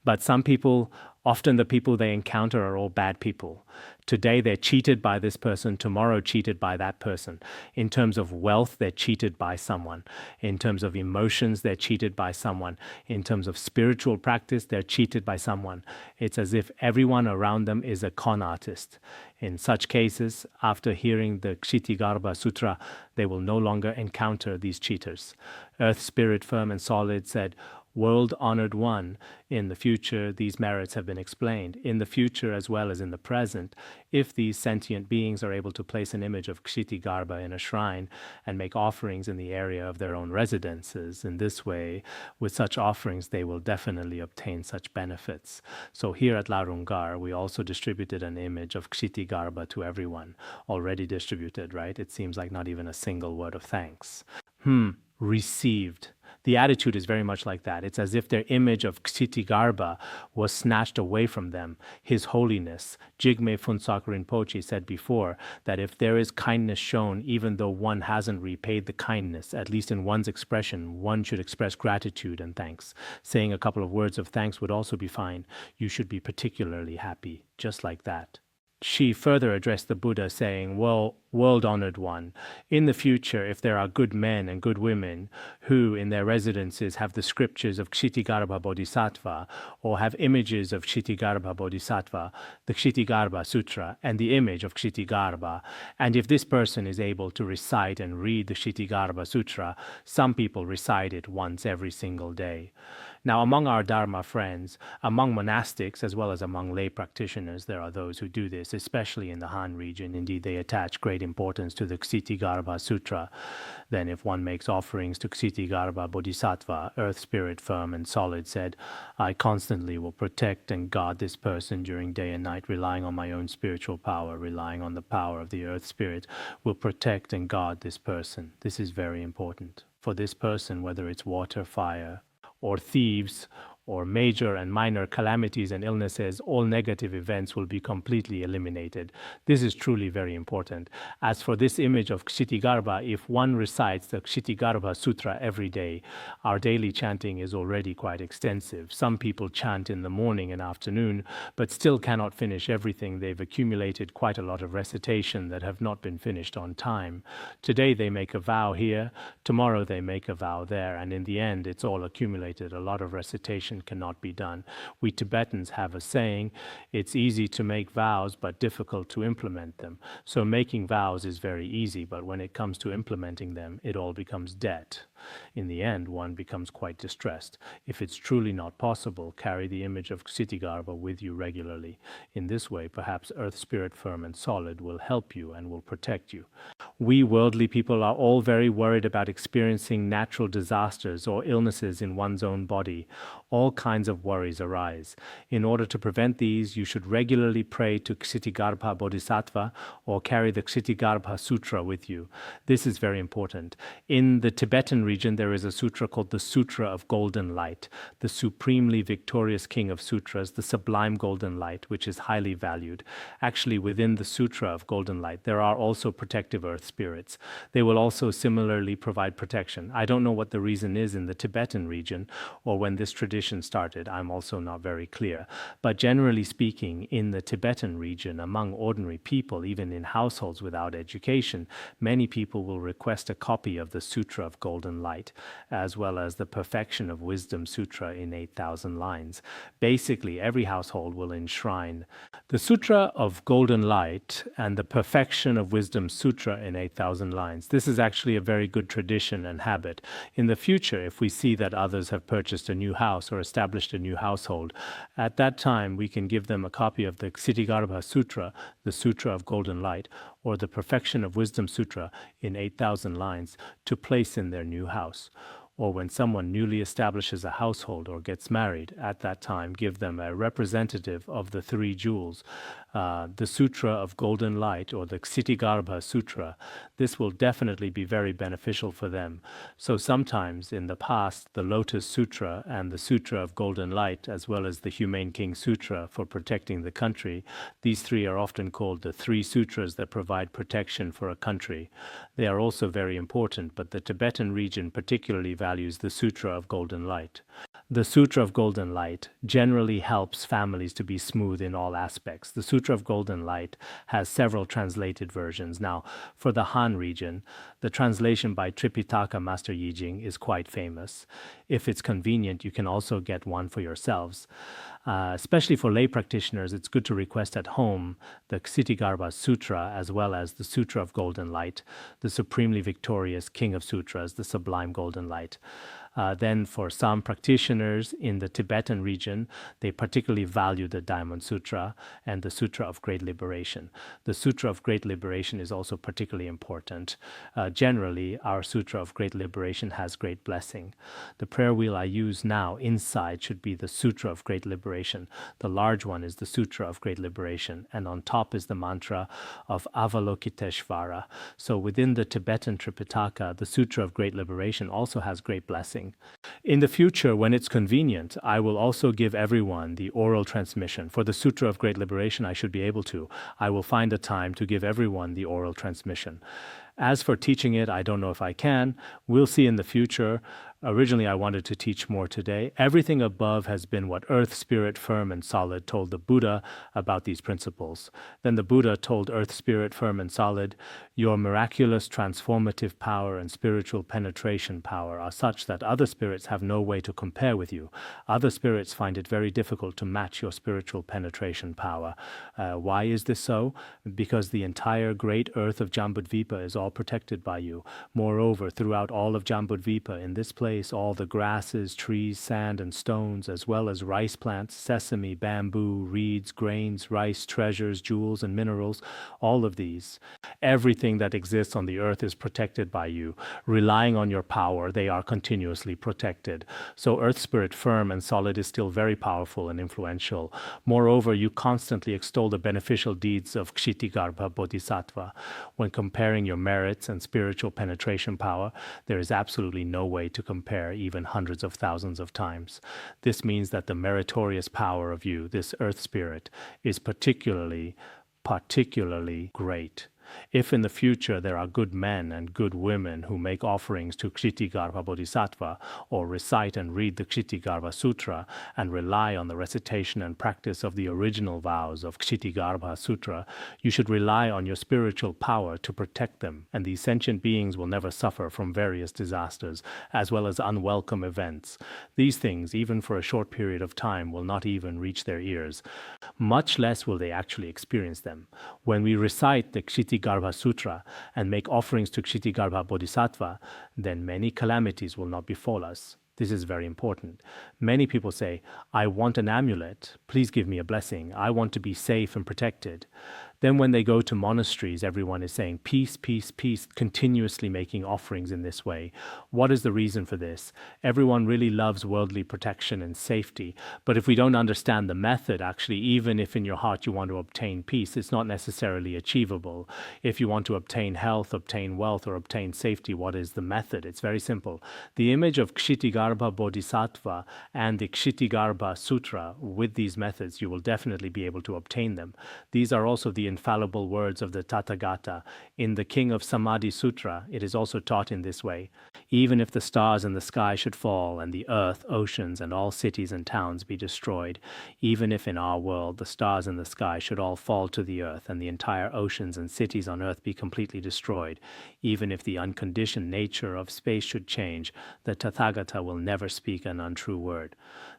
But some people, often the people they encounter are all bad people. Today they're cheated by this person, tomorrow cheated by that person. In terms of wealth, they're cheated by someone. In terms of emotions, they're cheated by someone. In terms of spiritual practice, they're cheated by someone. It's as if everyone around them is a con artist. In such cases, after hearing the Ksitigarbha Sutra, they will no longer encounter these cheaters. Earth Spirit Firm and Solid said, World-honored one, in the future these merits have been explained. In the future as well as in the present, if these sentient beings are able to place an image of Ksitigarbha in a shrine and make offerings in the area of their own residences, in this way, with such offerings they will definitely obtain such benefits. So here at Larongar, we also distributed an image of Ksitigarbha to everyone. Already distributed, right? It seems like not even a single word of thanks. Received. The attitude is very much like that. It's as if their image of Ksitigarbha was snatched away from them. His Holiness, Jigme Phuntsok Rinpoche, said before that if there is kindness shown, even though one hasn't repaid the kindness, at least in one's expression, one should express gratitude and thanks. Saying a couple of words of thanks would also be fine. You should be particularly happy, just like that. She further addressed the Buddha saying, well, world-honored one, in the future, if there are good men and good women who in their residences have the scriptures of Ksitigarbha Bodhisattva or have images of Ksitigarbha Bodhisattva, the Ksitigarbha Sutra, and the image of Ksitigarbha, and if this person is able to recite and read the Ksitigarbha Sutra, some people recite it once every single day. Now, among our Dharma friends, among monastics as well as among lay practitioners, there are those who do this, especially in the Han region. Indeed, they attach great importance to the Ksitigarbha Sutra. Then if one makes offerings to Ksitigarbha Bodhisattva, Earth Spirit Firm and Solid said, I constantly will protect and guard this person during day and night, relying on my own spiritual power, relying on the power of the Earth Spirit, will protect and guard this person. This is very important. For this person, whether it's water, fire, or thieves, or major and minor calamities and illnesses, all negative events will be completely eliminated. This is truly very important. As for this image of Ksitigarbha, if one recites the Ksitigarbha Sutra every day, our daily chanting is already quite extensive. Some people chant in the morning and afternoon, but still cannot finish everything. They've accumulated quite a lot of recitation that have not been finished on time. Today they make a vow here, tomorrow they make a vow there, and in the end it's all accumulated. A lot of recitation cannot be done. We Tibetans have a saying, it's easy to make vows but difficult to implement them. So making vows is very easy, but when it comes to implementing them, it all becomes debt. In the end, one becomes quite distressed. If it's truly not possible, carry the image of Ksitigarbha with you regularly. In this way, perhaps Earth Spirit firm and solid will help you and will protect you. We worldly people are all very worried about experiencing natural disasters or illnesses in one's own body. All kinds of worries arise. In order to prevent these, you should regularly pray to Ksitigarbha Bodhisattva or carry the Ksitigarbha Sutra with you. This is very important. In the Tibetan region, there is a sutra called the Sutra of Golden Light, the supremely victorious king of sutras, the sublime golden light, which is highly valued. Actually, within the Sutra of Golden Light, there are also protective earth spirits. They will also similarly provide protection. I don't know what the reason is in the Tibetan region or when this tradition started. I'm also not very clear. But generally speaking, in the Tibetan region, among ordinary people, even in households without education, many people will request a copy of the Sutra of Golden Light, as well as the Perfection of Wisdom Sutra in 8,000 lines. Basically, every household will enshrine the Sutra of Golden Light and the Perfection of Wisdom Sutra in 8,000 lines. This is actually a very good tradition and habit. In the future, if we see that others have purchased a new house or established a new household, at that time we can give them a copy of the Ksitigarbha Sutra, the Sutra of Golden Light, or the Perfection of Wisdom Sutra in 8,000 lines to place in their new house. Or when someone newly establishes a household or gets married, at that time give them a representative of the three jewels, the Sutra of Golden Light or the Ksitigarbha Sutra. This will definitely be very beneficial for them. So sometimes in the past, the Lotus Sutra and the Sutra of Golden Light, as well as the Humane King Sutra for protecting the country, these three are often called the three sutras that provide protection for a country. They are also very important, but the Tibetan region particularly values the Sutra of Golden Light. The Sutra of Golden Light generally helps families to be smooth in all aspects. The Sutra of Golden Light has several translated versions. Now, for the Han region, the translation by Tripitaka Master Yijing is quite famous. If it's convenient, you can also get one for yourselves. Especially for lay practitioners, it's good to request at home the Ksitigarbha Sutra as well as the Sutra of Golden Light, the supremely victorious King of Sutras, the sublime Golden Light. Then for some practitioners in the Tibetan region, they particularly value the Diamond Sutra and the Sutra of Great Liberation. The Sutra of Great Liberation is also particularly important. Generally, our Sutra of Great Liberation has great blessing. The prayer wheel I use now inside should be the Sutra of Great Liberation. The large one is the Sutra of Great Liberation, and on top is the mantra of Avalokiteshvara. So within the Tibetan Tripitaka, the Sutra of Great Liberation also has great blessing. In the future, when it's convenient, I will also give everyone the oral transmission. For the Sutra of Great Liberation, I should be able to. I will find a time to give everyone the oral transmission. As for teaching it, I don't know if I can. We'll see in the future. Originally, I wanted to teach more today. Everything above has been what Earth Spirit Firm and Solid told the Buddha about these principles. Then the Buddha told Earth Spirit Firm and Solid, your miraculous transformative power and spiritual penetration power are such that other spirits have no way to compare with you. Other spirits find it very difficult to match your spiritual penetration power. Why is this so? Because the entire great earth of Jambudvipa is all protected by you. Moreover, throughout all of Jambudvipa, in this place, all the grasses, trees, sand, and stones, as well as rice plants, sesame, bamboo, reeds, grains, rice, treasures, jewels, and minerals, all of these, everything that exists on the earth is protected by you. Relying on your power, they are continuously protected. So Earth Spirit Firm and Solid is still very powerful and influential. Moreover, you constantly extol the beneficial deeds of Ksitigarbha Bodhisattva. When comparing your merits and spiritual penetration power, there is absolutely no way to compare even hundreds of thousands of times. This means that the meritorious power of you, this earth spirit, is particularly great. If in the future there are good men and good women who make offerings to Ksitigarbha Bodhisattva or recite and read the Ksitigarbha Sutra and rely on the recitation and practice of the original vows of Ksitigarbha Sutra, you should rely on your spiritual power to protect them, and these sentient beings will never suffer from various disasters as well as unwelcome events. These things, even for a short period of time, will not even reach their ears. Much less will they actually experience them. When we recite the Ksitigarbha Ksitigarbha Sutra and make offerings to Ksitigarbha Bodhisattva, then many calamities will not befall us. This is very important. Many people say, I want an amulet. Please give me a blessing. I want to be safe and protected. Then when they go to monasteries, everyone is saying, peace, peace, peace, continuously making offerings in this way. What is the reason for this? Everyone really loves worldly protection and safety. But if we don't understand the method, actually, even if in your heart you want to obtain peace, it's not necessarily achievable. If you want to obtain health, obtain wealth, or obtain safety, what is the method? It's very simple. The image of Ksitigarbha Bodhisattva and the Ksitigarbha Sutra, with these methods, you will definitely be able to obtain them. These are also the infallible words of the Tathagata. In the King of Samadhi Sutra, it is also taught in this way. Even if the stars in the sky should fall, and the earth, oceans, and all cities and towns be destroyed, even if in our world the stars in the sky should all fall to the earth, and the entire oceans and cities on earth be completely destroyed, even if the unconditioned nature of space should change, the Tathagata will never speak an untrue word.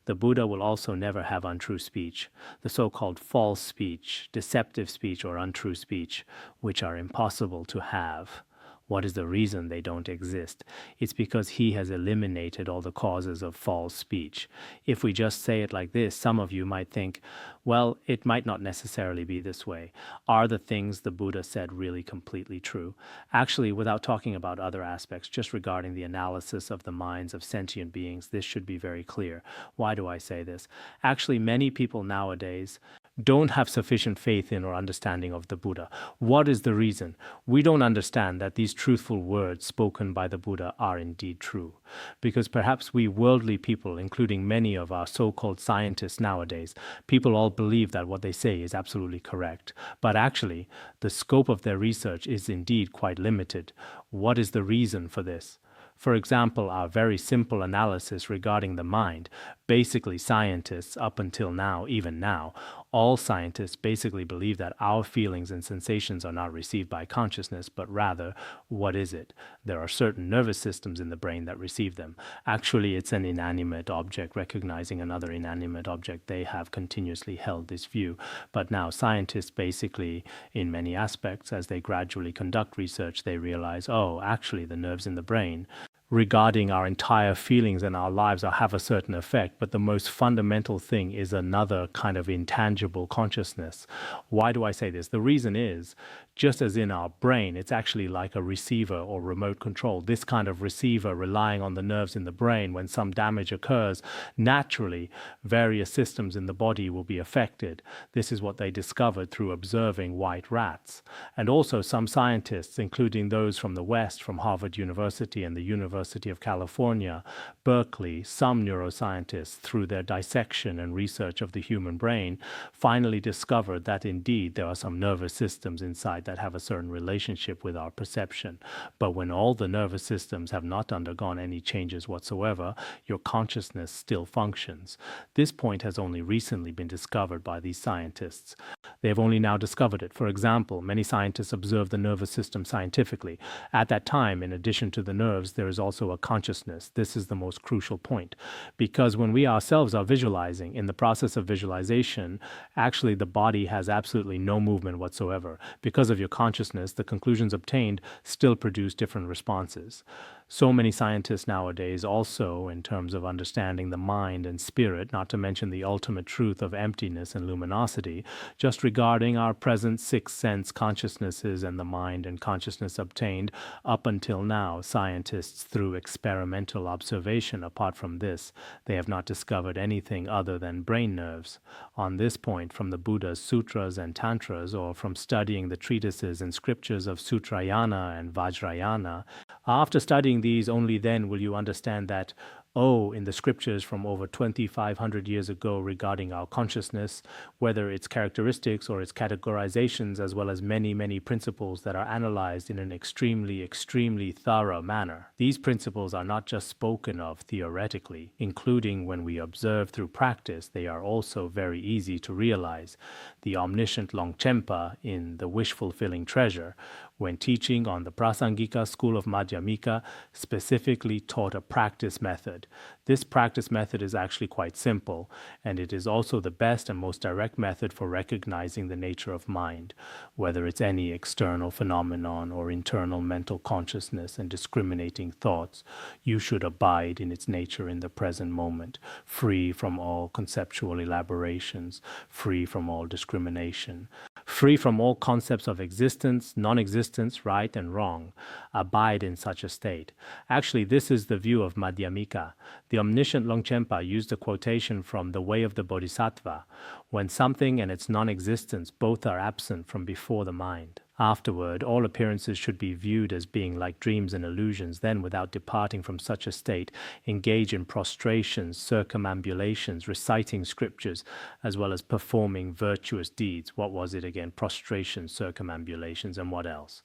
The Buddha will also never have untrue speech, the so-called false speech, deceptive speech, or untrue speech, which are impossible to have. What is the reason they don't exist? It's because he has eliminated all the causes of false speech. If we just say it like this, some of you might think, well, it might not necessarily be this way. Are the things the Buddha said really completely true? Actually, without talking about other aspects, just regarding the analysis of the minds of sentient beings, this should be very clear. Why do I say this? Actually, many people nowadays don't have sufficient faith in or understanding of the Buddha. What is the reason? We don't understand that these truthful words spoken by the Buddha are indeed true. Because perhaps we worldly people, including many of our so-called scientists nowadays, people all believe that what they say is absolutely correct. But actually, the scope of their research is indeed quite limited. What is the reason for this? For example, our very simple analysis regarding the mind, basically scientists up until now, even now, all scientists basically believe that our feelings and sensations are not received by consciousness, but rather, what is it? There are certain nervous systems in the brain that receive them. Actually, it's an inanimate object recognizing another inanimate object. They have continuously held this view. But now scientists basically, in many aspects, as they gradually conduct research, they realize, oh, actually the nerves in the brain regarding our entire feelings and our lives have a certain effect, but the most fundamental thing is another kind of intangible consciousness. Why do I say this? The reason is, just as in our brain, it's actually like a receiver or remote control. This kind of receiver relying on the nerves in the brain, when some damage occurs, naturally various systems in the body will be affected. This is what they discovered through observing white rats. And also some scientists, including those from the West, from Harvard University and the University of California, Berkeley, some neuroscientists, through their dissection and research of the human brain, finally discovered that indeed there are some nervous systems inside that have a certain relationship with our perception. But when all the nervous systems have not undergone any changes whatsoever, your consciousness still functions. This point has only recently been discovered by these scientists. They have only now discovered it. For example, many scientists observe the nervous system scientifically. At that time, in addition to the nerves, there is also a consciousness. This is the most crucial point. Because when we ourselves are visualizing, in the process of visualization, actually the body has absolutely no movement whatsoever. Because of your consciousness, the conclusions obtained still produce different responses. So many scientists nowadays also, in terms of understanding the mind and spirit, not to mention the ultimate truth of emptiness and luminosity, just regarding our present sixth sense consciousnesses and the mind and consciousness obtained up until now, scientists, through experimental observation, apart from this, they have not discovered anything other than brain nerves. On this point, from the Buddha's sutras and tantras, or from studying the treatises and scriptures of Sutrayana and Vajrayana, after studying these, only then will you understand that, oh, in the scriptures from over 2,500 years ago regarding our consciousness, whether its characteristics or its categorizations, as well as many, many principles that are analyzed in an extremely, extremely thorough manner. These principles are not just spoken of theoretically, including when we observe through practice, they are also very easy to realize. The omniscient Longchenpa in The Wish-Fulfilling Treasure, when teaching on the Prasangika school of Madhyamika, specifically taught a practice method. This practice method is actually quite simple, and it is also the best and most direct method for recognizing the nature of mind, whether it's any external phenomenon or internal mental consciousness and discriminating thoughts. You should abide in its nature in the present moment, free from all conceptual elaborations, free from all discrimination, free from all concepts of existence, non-existence, right and wrong. Abide in such a state. Actually, this is the view of Madhyamika. The omniscient Longchenpa used a quotation from The Way of the Bodhisattva, when something and its non-existence both are absent from before the mind. Afterward, all appearances should be viewed as being like dreams and illusions. Then, without departing from such a state, engage in prostrations, circumambulations, reciting scriptures, as well as performing virtuous deeds. What was it again? Prostrations, circumambulations, and what else?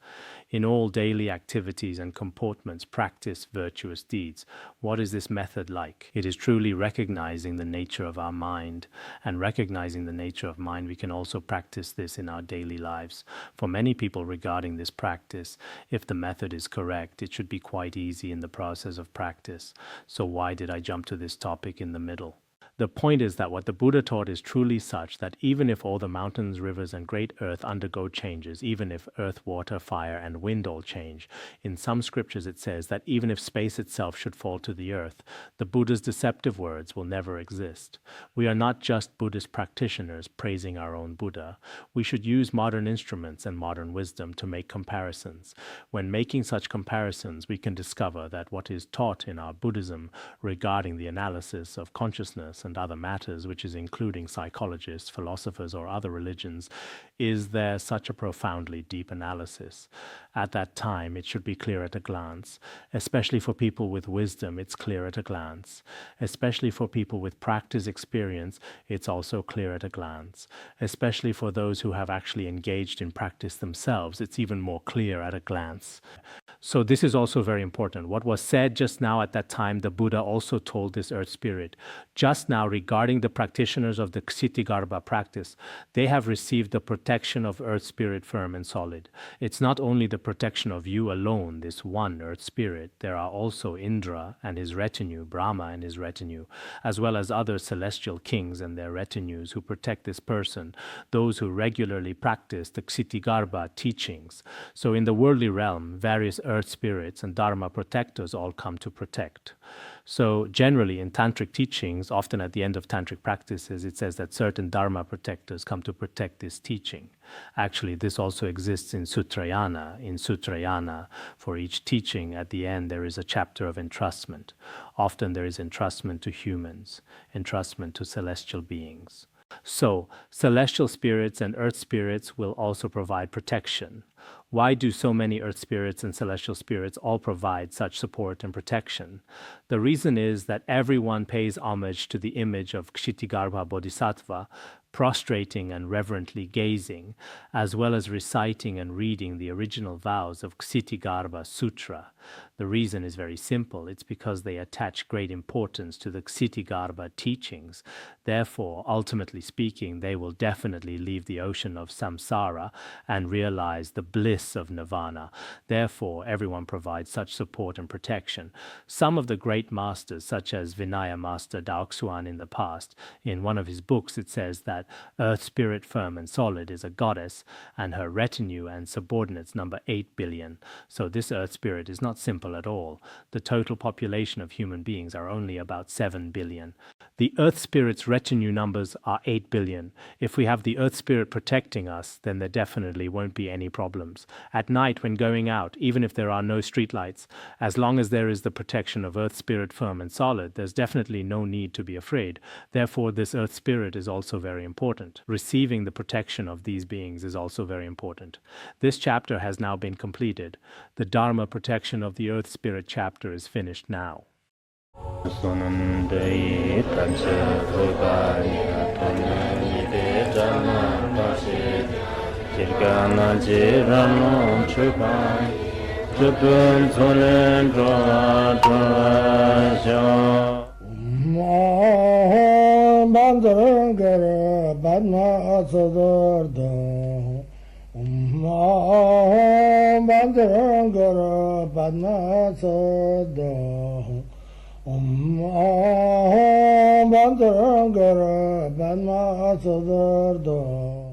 In all daily activities and comportments, practice virtuous deeds. What is this method like? It is truly recognizing the nature of our mind. And recognizing the nature of mind, we can also practice this in our daily lives. For many people regarding this practice, if the method is correct, it should be quite easy in the process of practice. So why did I jump to this topic in the middle? The point is that what the Buddha taught is truly such that even if all the mountains, rivers, and great earth undergo changes, even if earth, water, fire, and wind all change, in some scriptures it says that even if space itself should fall to the earth, the Buddha's deceptive words will never exist. We are not just Buddhist practitioners praising our own Buddha. We should use modern instruments and modern wisdom to make comparisons. When making such comparisons, we can discover that what is taught in our Buddhism regarding the analysis of consciousness and other matters, which is including psychologists, philosophers, or other religions, is there such a profoundly deep analysis? At that time, it should be clear at a glance. Especially for people with wisdom, it's clear at a glance. Especially for people with practice experience, it's also clear at a glance. Especially for those who have actually engaged in practice themselves, it's even more clear at a glance. So this is also very important. What was said just now at that time, the Buddha also told this earth spirit. Just now, regarding the practitioners of the Ksitigarbha practice, they have received the protection of earth spirit firm and solid. It's not only the protection of you alone, this one earth spirit. There are also Indra and his retinue, Brahma and his retinue, as well as other celestial kings and their retinues who protect this person, those who regularly practice the Ksitigarbha teachings. So in the worldly realm, various earth spirits and Dharma protectors all come to protect. So generally in tantric teachings, often at the end of tantric practices, it says that certain Dharma protectors come to protect this teaching. Actually, this also exists in Sutrayana. In Sutrayana, for each teaching, at the end there is a chapter of entrustment. Often there is entrustment to humans, entrustment to celestial beings. So, celestial spirits and earth spirits will also provide protection. Why do so many earth spirits and celestial spirits all provide such support and protection? The reason is that everyone pays homage to the image of Ksitigarbha Bodhisattva, prostrating and reverently gazing, as well as reciting and reading the original vows of Ksitigarbha Sutra. The reason is very simple. It's because they attach great importance to the Ksitigarbha teachings. Therefore, ultimately speaking, they will definitely leave the ocean of samsara and realize the bliss of nirvana. Therefore, everyone provides such support and protection. Some of the great masters, such as Vinaya Master Daoxuan in the past, in one of his books it says that Earth Spirit Firm and Solid is a goddess, and her retinue and subordinates number 8 billion. So this Earth Spirit is not simple at all. The total population of human beings are only about 7 billion. The Earth Spirit's retinue numbers are 8 billion. If we have the Earth Spirit protecting us, then there definitely won't be any problems. At night when going out, even if there are no streetlights, as long as there is the protection of Earth Spirit Firm and Solid, there's definitely no need to be afraid. Therefore, this Earth Spirit is also very important. Receiving the protection of these beings is also very important. This chapter has now been completed. The Dharma protection of the Earth Spirit chapter is finished now. Badma Padma Sada Om Bandara Padma Sadarda